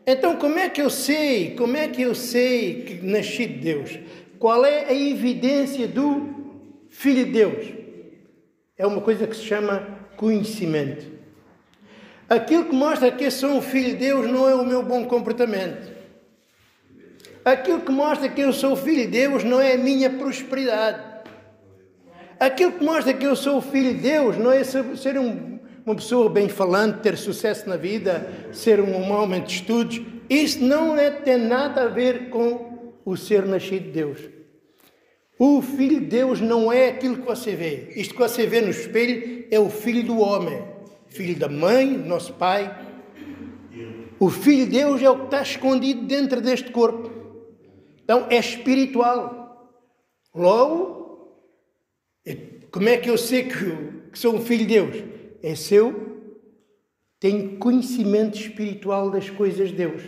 Então, como é que eu sei que nasci de Deus? Qual é a evidência do Filho de Deus? É uma coisa que se chama conhecimento. Aquilo que mostra que eu sou um filho de Deus não é o meu bom comportamento. Aquilo que mostra que eu sou filho de Deus não é a minha prosperidade. Aquilo que mostra que eu sou filho de Deus não é ser uma pessoa bem falante, ter sucesso na vida, ser um homem de estudos. Isso não tem nada a ver com o ser nascido de Deus. O Filho de Deus não é aquilo que você vê. Isto que você vê no espelho é o Filho do homem. Filho da mãe, nosso Pai. O Filho de Deus é o que está escondido dentro deste corpo. Então é espiritual. Logo, como é que eu sei que sou um filho de Deus? É se eu tenho conhecimento espiritual das coisas de Deus.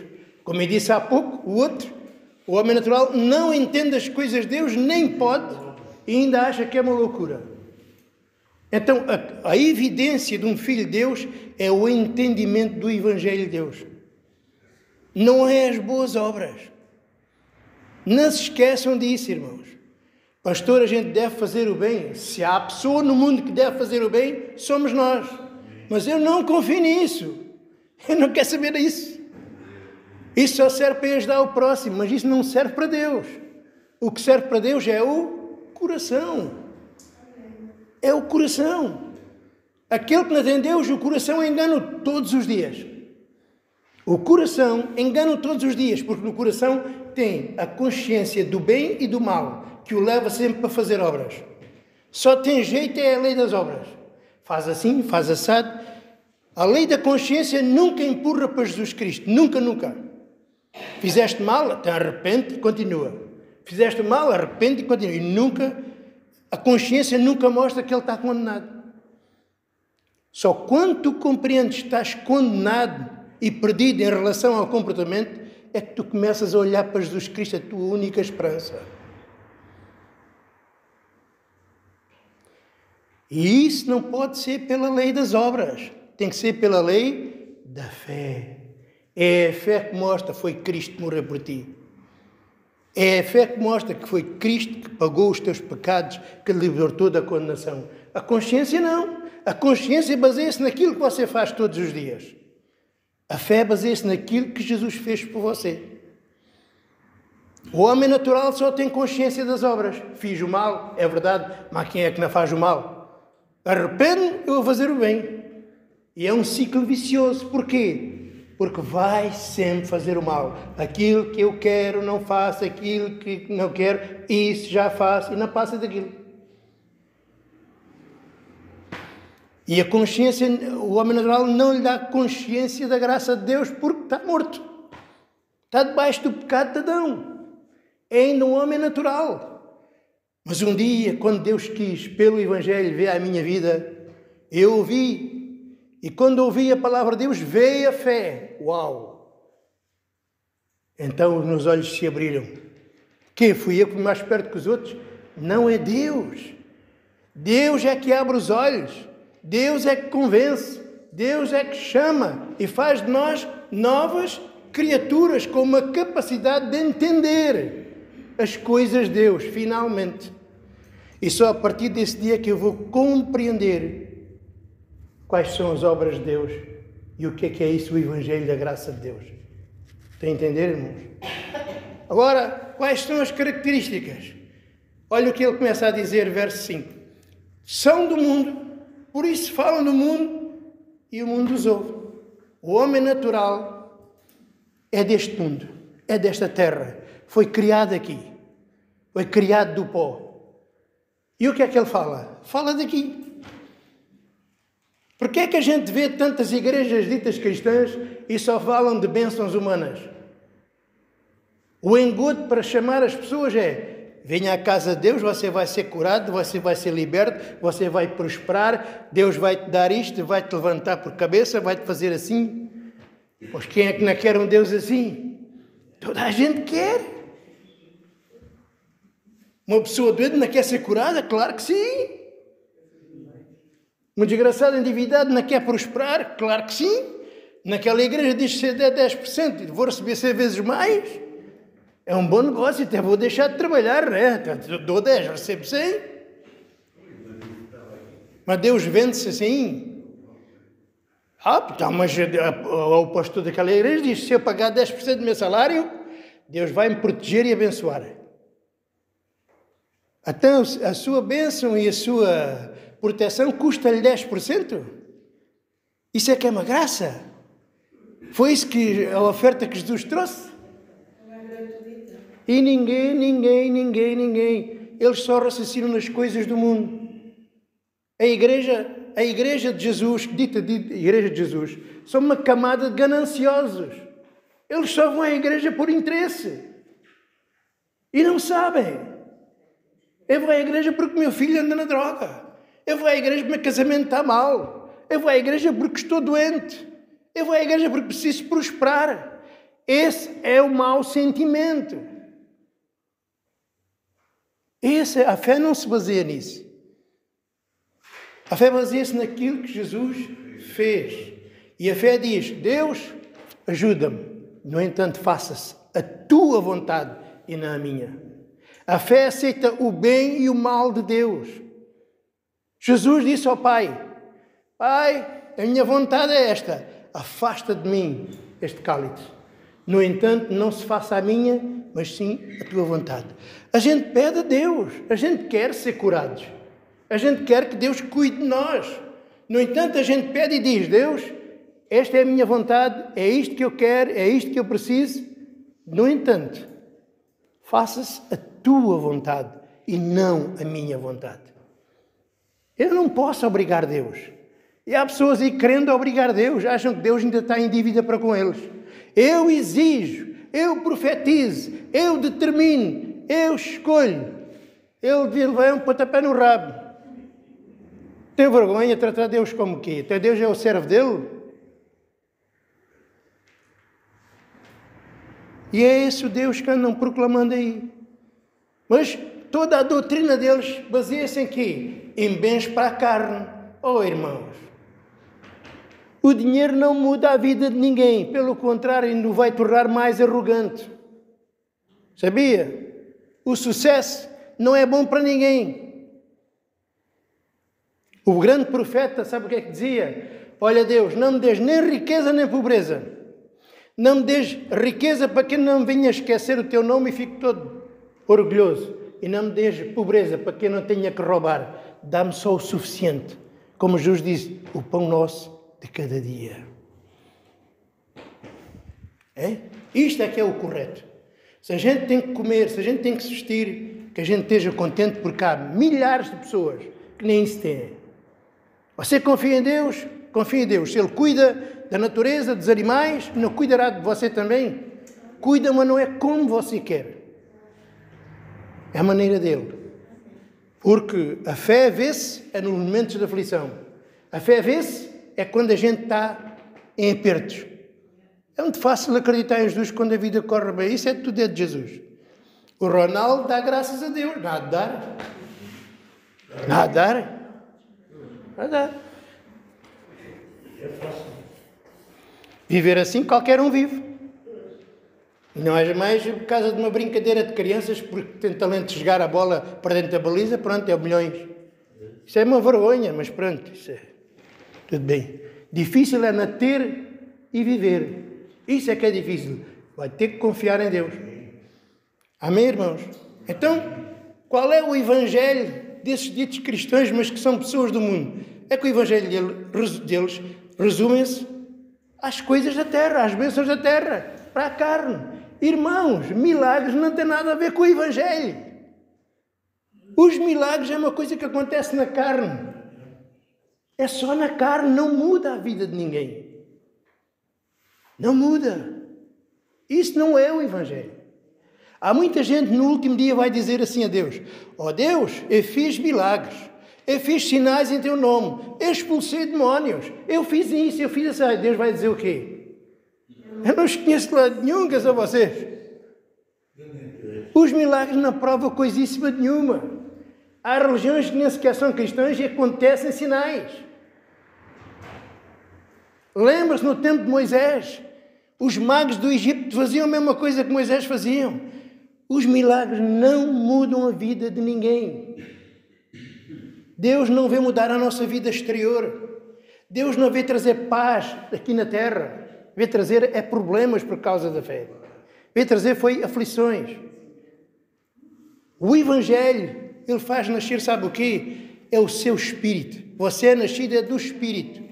Como eu disse há pouco, o homem natural, não entende as coisas de Deus, nem pode, e ainda acha que é uma loucura. Então, a evidência de um filho de Deus é o entendimento do Evangelho de Deus. Não é as boas obras. Não se esqueçam disso, irmãos. Pastor, a gente deve fazer o bem. Se há pessoa no mundo que deve fazer o bem, somos nós. Mas eu não confio nisso. Eu não quero saber disso. Isso só serve para ajudar o próximo, mas isso não serve para Deus. O que serve para Deus é o coração. É o coração. Aquele que não tem Deus, o coração engana todos os dias. O coração engana todos os dias, porque no coração tem a consciência do bem e do mal, que o leva sempre para fazer obras. Só tem jeito é a lei das obras. Faz assim, faz assado. A lei da consciência nunca empurra para Jesus Cristo. Nunca, nunca. Fizeste mal, então arrepende e continua. Fizeste mal, arrepende e continua. E nunca, a consciência nunca mostra que ele está condenado. Só quando tu compreendes que estás condenado e perdido em relação ao comportamento, é que tu começas a olhar para Jesus Cristo, a tua única esperança. E isso não pode ser pela lei das obras. Tem que ser pela lei da fé. É a fé que mostra que foi Cristo que morreu por ti. É a fé que mostra que foi Cristo que pagou os teus pecados, que te libertou da condenação. A consciência não. A consciência baseia-se naquilo que você faz todos os dias. A fé baseia-se naquilo que Jesus fez por você. O homem natural só tem consciência das obras. Fiz o mal, é verdade, mas quem é que não faz o mal? Arrependo-me, eu vou fazer o bem. E é um ciclo vicioso. Porquê? Porque vai sempre fazer o mal. Aquilo que eu quero, não faço. Aquilo que não quero, isso já faço. E não passa daquilo. E a consciência, o homem natural não lhe dá consciência da graça de Deus porque está morto. Está debaixo do pecado de Adão. É ainda um homem natural. Mas um dia, quando Deus quis, pelo Evangelho, ver a minha vida, eu ouvi. E quando ouvi a palavra de Deus, veio a fé. Uau! Então os meus olhos se abriram. Que fui eu que fui mais perto que os outros? Não é Deus. Deus é que abre os olhos. Deus é que convence. Deus é que chama e faz de nós novas criaturas com uma capacidade de entender as coisas de Deus, finalmente. E só a partir desse dia que eu vou compreender quais são as obras de Deus e o que é isso, o Evangelho da graça de Deus. Estão a entender, irmãos? Agora, quais são as características? Olha o que ele começa a dizer, verso 5. São do mundo, por isso falam do mundo e o mundo os ouve. O homem natural é deste mundo, é desta terra. Foi criado aqui. Foi criado do pó. E o que é que ele fala? Fala daqui. Porquê é que a gente vê tantas igrejas ditas cristãs e só falam de bênçãos humanas? O engodo para chamar as pessoas é: venha à casa de Deus, você vai ser curado, você vai ser liberto, você vai prosperar, Deus vai te dar isto, vai te levantar por cabeça, vai te fazer assim. Pois quem é que não quer um Deus assim? Toda a gente quer. Uma pessoa doente não quer ser curada? Claro que sim. Um desgraçado endividado não quer prosperar? Claro que sim. Naquela igreja diz que se der 10% vou receber 100 vezes mais. É um bom negócio, até vou deixar de trabalhar, né? Dou 10, recebo 100. Mas Deus vende-se assim. Então, mas o pastor daquela igreja diz: se eu pagar 10% do meu salário, Deus vai me proteger e abençoar. Então, a sua bênção e a sua proteção custa-lhe 10%? Isso é que é uma graça. Foi isso que a oferta que Jesus trouxe. E ninguém. Eles só raciocinam nas coisas do mundo. A igreja de Jesus, dita igreja de Jesus, são uma camada de gananciosos. Eles só vão à igreja por interesse. E não sabem. Eu vou à igreja porque meu filho anda na droga. Eu vou à igreja porque meu casamento está mal. Eu vou à igreja porque estou doente. Eu vou à igreja porque preciso prosperar. Esse é o mau sentimento. A fé não se baseia nisso. A fé baseia-se naquilo que Jesus fez. E a fé diz, Deus, ajuda-me. No entanto, faça-se a tua vontade e não a minha. A fé aceita o bem e o mal de Deus. Jesus disse ao Pai, Pai, a minha vontade é esta, afasta de mim este cálice. No entanto, não se faça a minha, mas sim a tua vontade. A gente pede a Deus, a gente quer ser curados. A gente quer que Deus cuide de nós. No entanto, a gente pede e diz, Deus, esta é a minha vontade, é isto que eu quero, é isto que eu preciso. No entanto, faça-se a tua vontade e não a minha vontade. Eu não posso obrigar Deus. E há pessoas aí querendo obrigar Deus, acham que Deus ainda está em dívida para com eles. Eu exijo, eu profetizo, eu determino, eu escolho. Ele devia levar um pontapé no rabo. Tem vergonha de tratar Deus como o quê? Até Deus é o servo dele? E é esse o Deus que andam proclamando aí. Mas toda a doutrina deles baseia-se em quê? Em bens para a carne. Oh, irmãos, o dinheiro não muda a vida de ninguém. Pelo contrário, ainda o vai tornar mais arrogante. Sabia? O sucesso não é bom para ninguém. O grande profeta, sabe o que é que dizia? Olha, Deus, não me des nem riqueza nem pobreza. Não me des riqueza para que não me venha esquecer o teu nome e fique todo orgulhoso. E não me des pobreza para que eu não tenha que roubar. Dá-me só o suficiente. Como Jesus disse, o pão nosso de cada dia. É? Isto é que é o correto. Se a gente tem que comer, se a gente tem que se vestir, que a gente esteja contente porque há milhares de pessoas que nem isso têm. Você confia em Deus? Confia em Deus. Se Ele cuida da natureza, dos animais, não cuidará de você também? Cuida, mas não é como você quer. É a maneira dele. Porque a fé vê-se é nos momentos de aflição. A fé vê-se é quando a gente está em apertos. É muito fácil acreditar em Jesus quando a vida corre bem. Isso é tudo de Jesus. O Ronaldo dá graças a Deus. Nada a dar. Nada a dar. Viver assim qualquer um vive. E não é mais por causa de uma brincadeira de crianças porque tem talento de jogar a bola para dentro da baliza, pronto, é milhões. Isso é uma vergonha, mas pronto, isso é tudo bem. Difícil é nascer e viver. Isso é que é difícil. Vai ter que confiar em Deus. Amém, irmãos? Então, qual é o evangelho desses ditos cristãos, mas que são pessoas do mundo? É que o evangelho deles resume-se às coisas da terra, às bênçãos da terra, para a carne. Irmãos, milagres não têm nada a ver com o evangelho. Os milagres é uma coisa que acontece na carne. É só na carne, não muda a vida de ninguém. Não muda. Isso não é o evangelho. Há muita gente no último dia vai dizer assim a Deus: ó Deus, eu fiz milagres, eu fiz sinais em teu nome, eu expulsei demónios, eu fiz isso, eu fiz isso. Deus vai dizer o quê? Eu não os conheço de lado nenhum, que são vocês. Os milagres não provam coisíssima nenhuma. Há religiões que nem sequer são cristãs e acontecem sinais. Lembra-se no tempo de Moisés? Os magos do Egito faziam a mesma coisa que Moisés faziam. Os milagres não mudam a vida de ninguém. Deus não veio mudar a nossa vida exterior. Deus não veio trazer paz aqui na terra. Veio trazer problemas por causa da fé. Veio trazer aflições. O Evangelho, ele faz nascer, sabe o quê? É o seu espírito. Você é nascido do espírito.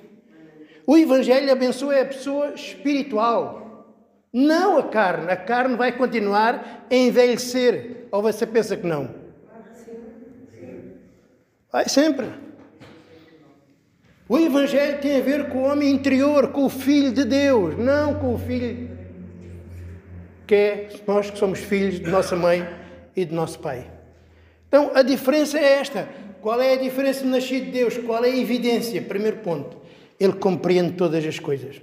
O Evangelho abençoa a pessoa espiritual, não a carne. A carne vai continuar a envelhecer. Ou você pensa que não? Vai sempre. O Evangelho tem a ver com o homem interior, com o Filho de Deus, não com o Filho que é nós que somos filhos de nossa mãe e de nosso pai. Então, a diferença é esta. Qual é a diferença do nascido de Deus? Qual é a evidência? Primeiro ponto. Ele compreende todas as coisas.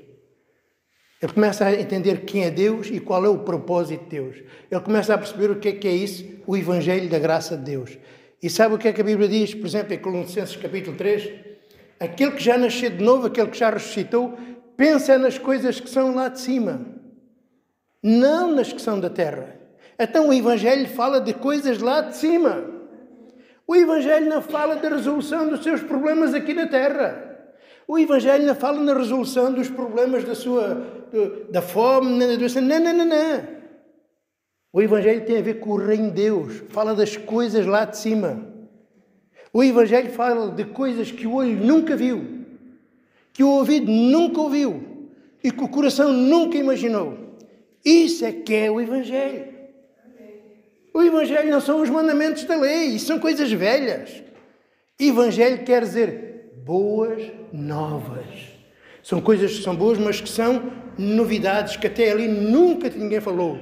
Ele começa a entender quem é Deus e qual é o propósito de Deus. Ele começa a perceber o que é isso, o Evangelho da graça de Deus. E sabe o que é que a Bíblia diz, por exemplo, em Colossenses capítulo 3? Aquele que já nasceu de novo, aquele que já ressuscitou, pensa nas coisas que são lá de cima, não nas que são da terra. Então o Evangelho fala de coisas lá de cima. O Evangelho não fala da resolução dos seus problemas aqui na terra. O Evangelho não fala na resolução dos problemas da fome, da doença. Não. O Evangelho tem a ver com o reino de Deus. Fala das coisas lá de cima. O Evangelho fala de coisas que o olho nunca viu, que o ouvido nunca ouviu e que o coração nunca imaginou. Isso é que é o Evangelho. O Evangelho não são os mandamentos da lei, são coisas velhas. Evangelho quer dizer boas novas. São coisas que são boas, mas que são novidades que até ali nunca ninguém falou.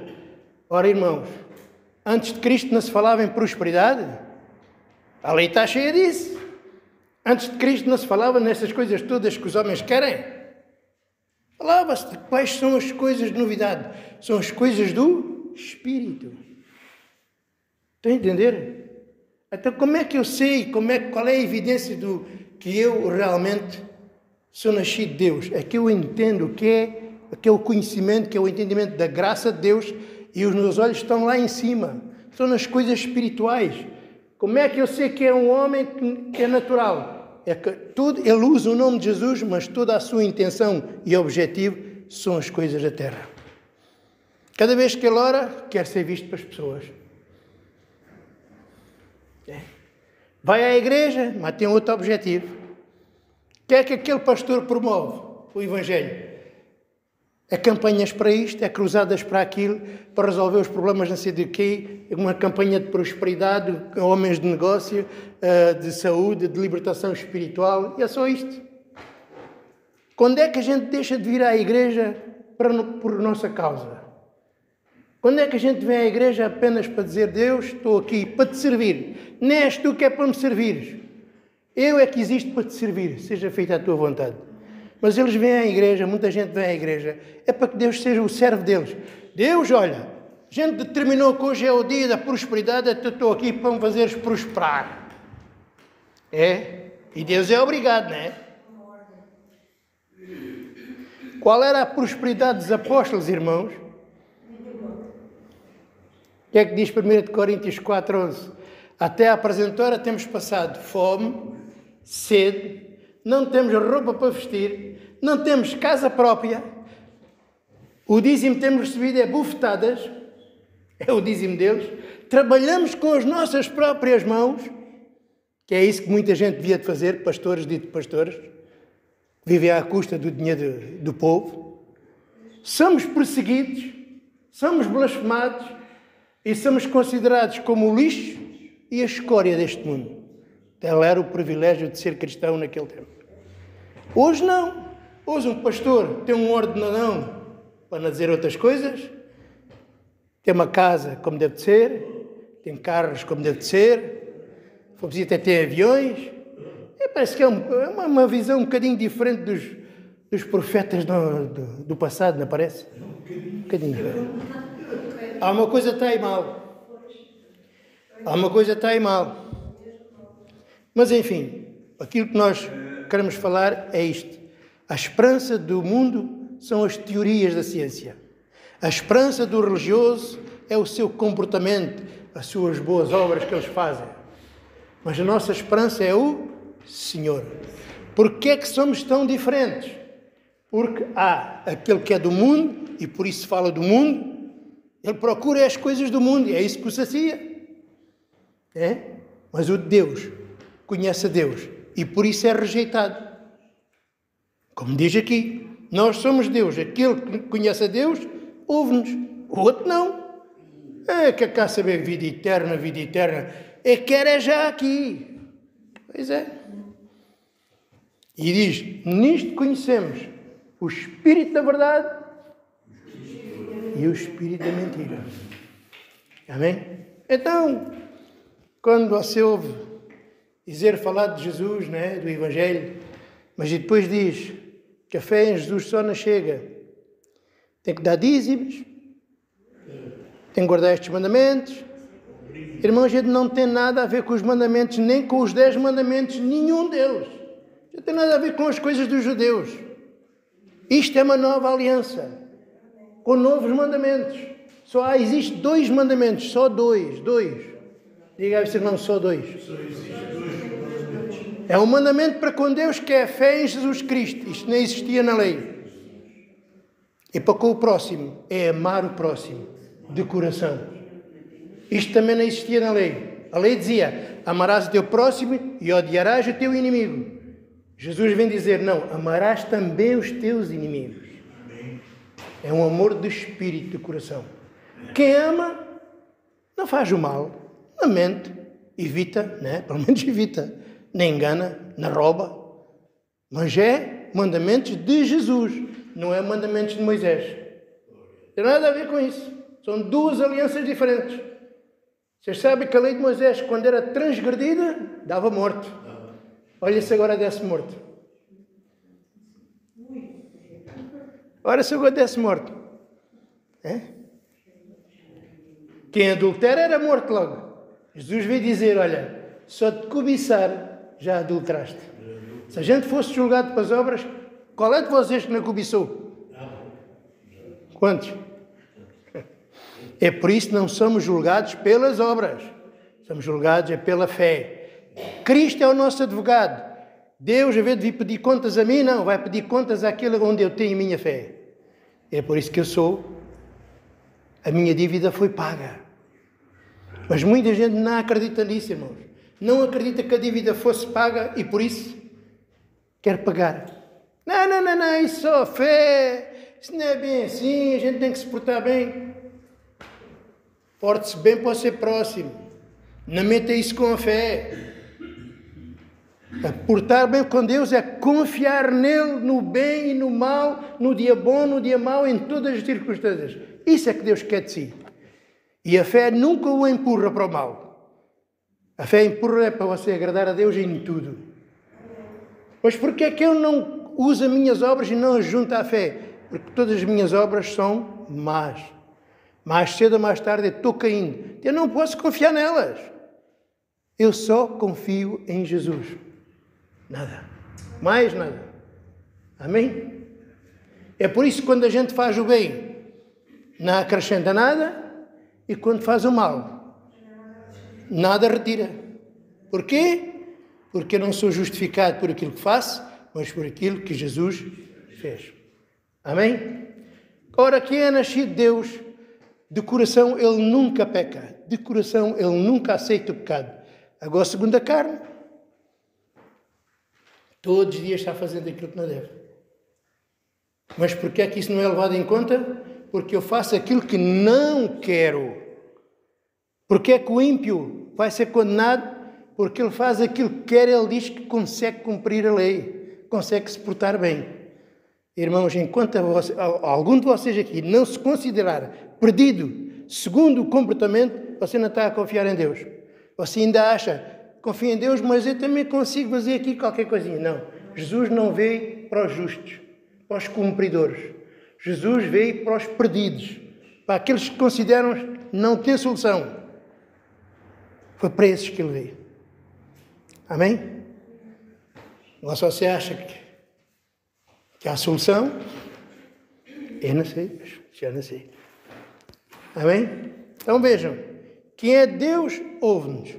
Ora, irmãos, antes de Cristo não se falava em prosperidade? A lei está cheia disso. Antes de Cristo não se falava nessas coisas todas que os homens querem? Falava-se de quais são as coisas de novidade. São as coisas do Espírito. Estão a entender? Então, como é que eu sei, qual é a evidência que eu realmente sou nascido de Deus? É que eu entendo o que é o conhecimento, que é o entendimento da graça de Deus, e os meus olhos estão lá em cima. Estão nas coisas espirituais. Como é que eu sei que é um homem que é natural? É que ele usa o nome de Jesus, mas toda a sua intenção e objetivo são as coisas da terra. Cada vez que ele ora, quer ser visto pelas pessoas. Vai à igreja, mas tem outro objetivo. O que é que aquele pastor promove? O Evangelho. É campanhas para isto, é cruzadas para aquilo, para resolver os problemas não sei de quê, uma campanha de prosperidade, homens de negócio, de saúde, de libertação espiritual, e é só isto. Quando é que a gente deixa de vir à igreja por nossa causa? Quando é que a gente vem à igreja apenas para dizer, Deus, estou aqui para te servir. Não és tu que é para me servires. Eu é que existo para te servir, seja feita a tua vontade. Mas eles vêm à igreja, muita gente vem à igreja, é para que Deus seja o servo deles. Deus, olha, a gente determinou que hoje é o dia da prosperidade, eu estou aqui para me fazeres prosperar. É? E Deus é obrigado, não é? Qual era a prosperidade dos apóstolos, irmãos? O que é que diz 1 Coríntios 4:11? Até à presente hora temos passado fome, sede, não temos roupa para vestir, não temos casa própria, o dízimo que temos recebido é bufetadas, é o dízimo deles, trabalhamos com as nossas próprias mãos, que é isso que muita gente devia de fazer, pastores, dito pastores, vivem à custa do dinheiro do povo, somos perseguidos, somos blasfemados e somos considerados como o lixo e a escória deste mundo. Tal era o privilégio de ser cristão naquele tempo. Hoje não. Hoje um pastor tem um ordenadão, para não dizer outras coisas, tem uma casa como deve de ser, tem carros como deve de ser, for preciso até ter aviões. Parece que é uma visão um bocadinho diferente dos profetas do passado, não parece? Um bocadinho. Há uma coisa que está aí mal. Há uma coisa que está aí mal. Mas, enfim, aquilo que nós queremos falar é isto. A esperança do mundo são as teorias da ciência. A esperança do religioso é o seu comportamento, as suas boas obras que eles fazem. Mas a nossa esperança é o Senhor. Porquê é que somos tão diferentes? Porque há aquele que é do mundo, e por isso fala do mundo, ele procura as coisas do mundo, e é isso que o sacia. É? Mas o de Deus conhece a Deus, e por isso é rejeitado. Como diz aqui, nós somos Deus. Aquele que conhece a Deus, ouve-nos. O outro não. Quer cá saber vida eterna, quer é já aqui. Pois é. E diz, nisto conhecemos o Espírito da verdade e o Espírito da mentira. Amém? Então, quando você ouve falar de Jesus, né, do Evangelho, mas depois diz que a fé em Jesus só não chega Tem que dar dízimos. Tem que guardar estes mandamentos. Irmão, a gente não tem nada a ver com os mandamentos, nem com os 10 mandamentos, nenhum deles. Não tem nada a ver com as coisas dos judeus. Isto é uma nova aliança, com novos mandamentos. Só existe 2 mandamentos, só 2. Diga aí, irmão, só 2. É um mandamento para com Deus, que é a fé em Jesus Cristo. Isto nem existia na lei. E para com o próximo, é amar o próximo, de coração. Isto também não existia na lei. A lei dizia, amarás o teu próximo e odiarás o teu inimigo. Jesus vem dizer, não, amarás também os teus inimigos. É um amor de espírito, de coração. Quem ama, não faz o mal, não mente, evita, né? Pelo menos evita, nem engana, não rouba. Mas é mandamentos de Jesus, não é mandamentos de Moisés. Não tem nada a ver com isso. São 2 alianças diferentes. Vocês sabem que a lei de Moisés, quando era transgredida, dava morte. Olha se agora desse morte. Olha se agora desse morte. É? Quem adultera era morto logo. Jesus veio dizer, olha, só te cobiçar, já adulteraste. Se a gente fosse julgado pelas obras, qual é de vocês que não cobiçou? Quantos? É por isso que não somos julgados pelas obras. Somos julgados pela fé. Cristo é o nosso advogado. Deus, em vez de vir pedir contas a mim, não, vai pedir contas àquele onde eu tenho minha fé. É por isso que eu sou. A minha dívida foi paga. Mas muita gente não acredita nisso, irmãos. Não acredita que a dívida fosse paga e por isso quer pagar. Não, isso só fé. Isso não é bem assim, a gente tem que se portar bem. Porte-se bem para ser próximo. Não meta isso com a fé. Portar bem com Deus é confiar nele no bem e no mal, no dia bom, no dia mau, em todas as circunstâncias. Isso é que Deus quer de si. E a fé nunca o empurra para o mal. A fé empurra é para você agradar a Deus em tudo. Mas porquê é que eu não uso as minhas obras e não as junto à fé? Porque todas as minhas obras são más. Mais cedo ou mais tarde eu estou caindo. Eu não posso confiar nelas. Eu só confio em Jesus. Nada. Mais nada. Amém? É por isso que quando a gente faz o bem, não acrescenta nada. E quando faz o mal, nada retira. Porquê? Porque eu não sou justificado por aquilo que faço, mas por aquilo que Jesus fez. Amém? Ora, quem é nascido de Deus, de coração ele nunca peca. De coração ele nunca aceita o pecado. Agora, segundo a carne, todos os dias está fazendo aquilo que não deve. Mas porquê é que isso não é levado em conta? Porque eu faço aquilo que não quero. Porque é que o ímpio vai ser condenado? Porque ele faz aquilo que quer, ele diz que consegue cumprir a lei, consegue se portar bem. Irmãos, enquanto algum de vocês aqui não se considerar perdido segundo o comportamento, você não está a confiar em Deus. Você ainda acha, confia em Deus, mas eu também consigo fazer aqui qualquer coisinha. Não, Jesus não veio para os justos, para os cumpridores. Jesus veio para os perdidos, para aqueles que consideram que não têm solução. Foi para esses que ele veio. Amém? Não só você acha que há solução? Eu não sei, já não sei. Amém? Então vejam, quem é Deus, ouve-nos.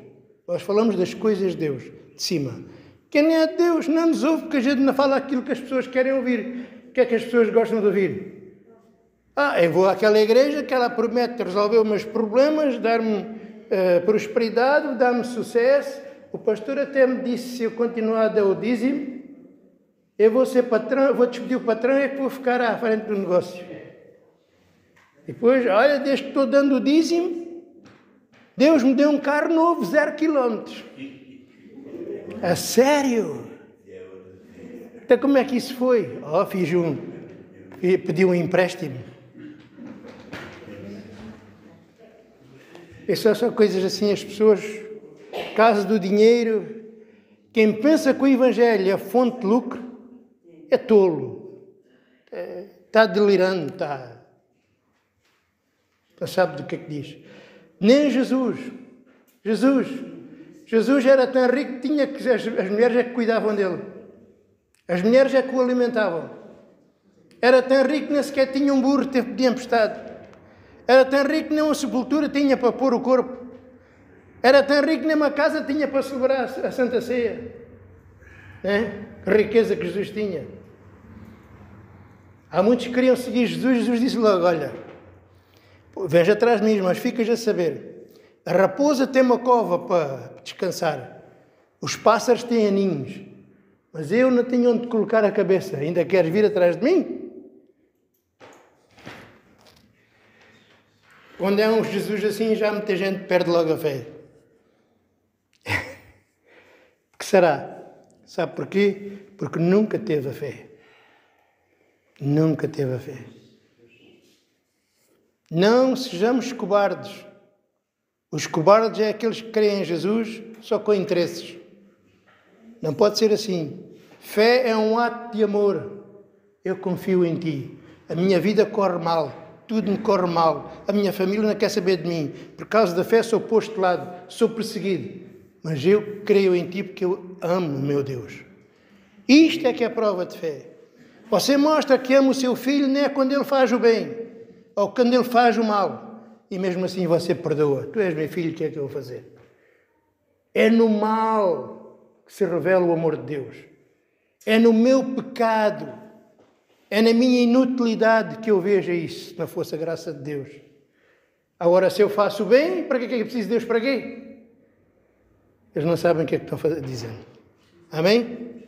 Nós falamos das coisas de Deus, de cima. Quem não é Deus, não nos ouve, porque a gente não fala aquilo que as pessoas querem ouvir. O que é que as pessoas gostam de ouvir? Eu vou àquela igreja que ela promete resolver os meus problemas, dar-me prosperidade, dar-me sucesso. O pastor até me disse, se eu continuar a dar o dízimo, eu vou ser patrão, vou despedir o patrão e é que vou ficar à frente do negócio. Depois, olha, desde que estou dando o dízimo, Deus me deu um carro novo, 0 quilómetros. A sério? Então como é que isso foi? Pedi um empréstimo. Essas são coisas assim, as pessoas, casa do dinheiro, quem pensa que o Evangelho é fonte de lucro, é tolo. Está delirando, está Ela sabe do que é que diz. Nem Jesus era tão rico que tinha que as mulheres é que cuidavam dele. As mulheres é que o alimentavam. Era tão rico que nem sequer tinha um burro que podia emprestado. Era tão rico que nem uma sepultura tinha para pôr o corpo. Era tão rico que nem uma casa tinha para celebrar a Santa Ceia. A riqueza que Jesus tinha. Há muitos que queriam seguir Jesus. Jesus disse logo, olha, vens atrás de mim, mas ficas a saber. A raposa tem uma cova para descansar. Os pássaros têm ninhos. Mas eu não tenho onde colocar a cabeça. Ainda queres vir atrás de mim? Onde há um Jesus assim, já muita gente perde logo a fé. Que será? Sabe porquê? Porque nunca teve a fé. Nunca teve a fé. Não sejamos cobardes. Os cobardes é aqueles que creem em Jesus só com interesses. Não pode ser assim. Fé é um ato de amor. Eu confio em ti. A minha vida corre mal. Tudo me corre mal. A minha família não quer saber de mim. Por causa da fé sou posto de lado. Sou perseguido. Mas eu creio em ti porque eu amo o meu Deus. Isto é que é prova de fé. Você mostra que ama o seu filho não é quando ele faz o bem. Ou quando ele faz o mal. E mesmo assim você perdoa. Tu és meu filho, o que é que eu vou fazer? É no mal que se revela o amor de Deus. É no meu pecado. É na minha inutilidade que eu vejo isso, se não fosse a graça de Deus. Agora, se eu faço o bem, para que é que é preciso de Deus? Para quê? Eles não sabem o que é que estão dizendo. Amém?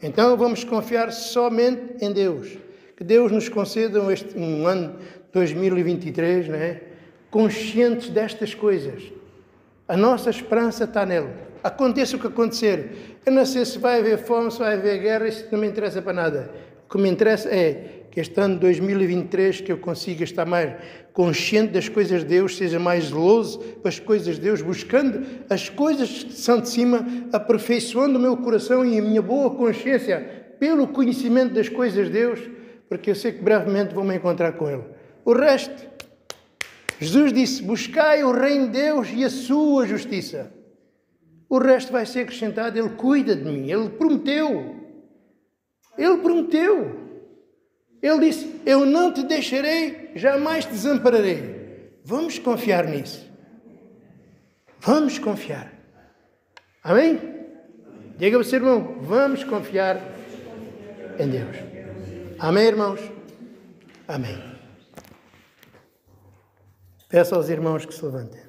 Então vamos confiar somente em Deus. Que Deus nos conceda um ano 2023, não é? Conscientes destas coisas. A nossa esperança está nele. Aconteça o que acontecer. Eu não sei se vai haver fome, se vai haver guerra, isso não me interessa para nada. O que me interessa é que este ano 2023 que eu consiga estar mais consciente das coisas de Deus, seja mais zeloso para as coisas de Deus, buscando as coisas que são de cima, aperfeiçoando o meu coração e a minha boa consciência pelo conhecimento das coisas de Deus, porque eu sei que brevemente vou me encontrar com Ele. O resto, Jesus disse, buscai o reino de Deus e a sua justiça. O resto vai ser acrescentado. Ele cuida de mim. Ele prometeu. Ele prometeu. Ele disse, eu não te deixarei, jamais te desampararei. Vamos confiar nisso. Vamos confiar. Amém? Diga ao seu irmão, vamos confiar em Deus. Amém, irmãos? Amém. Peço aos irmãos que se levantem.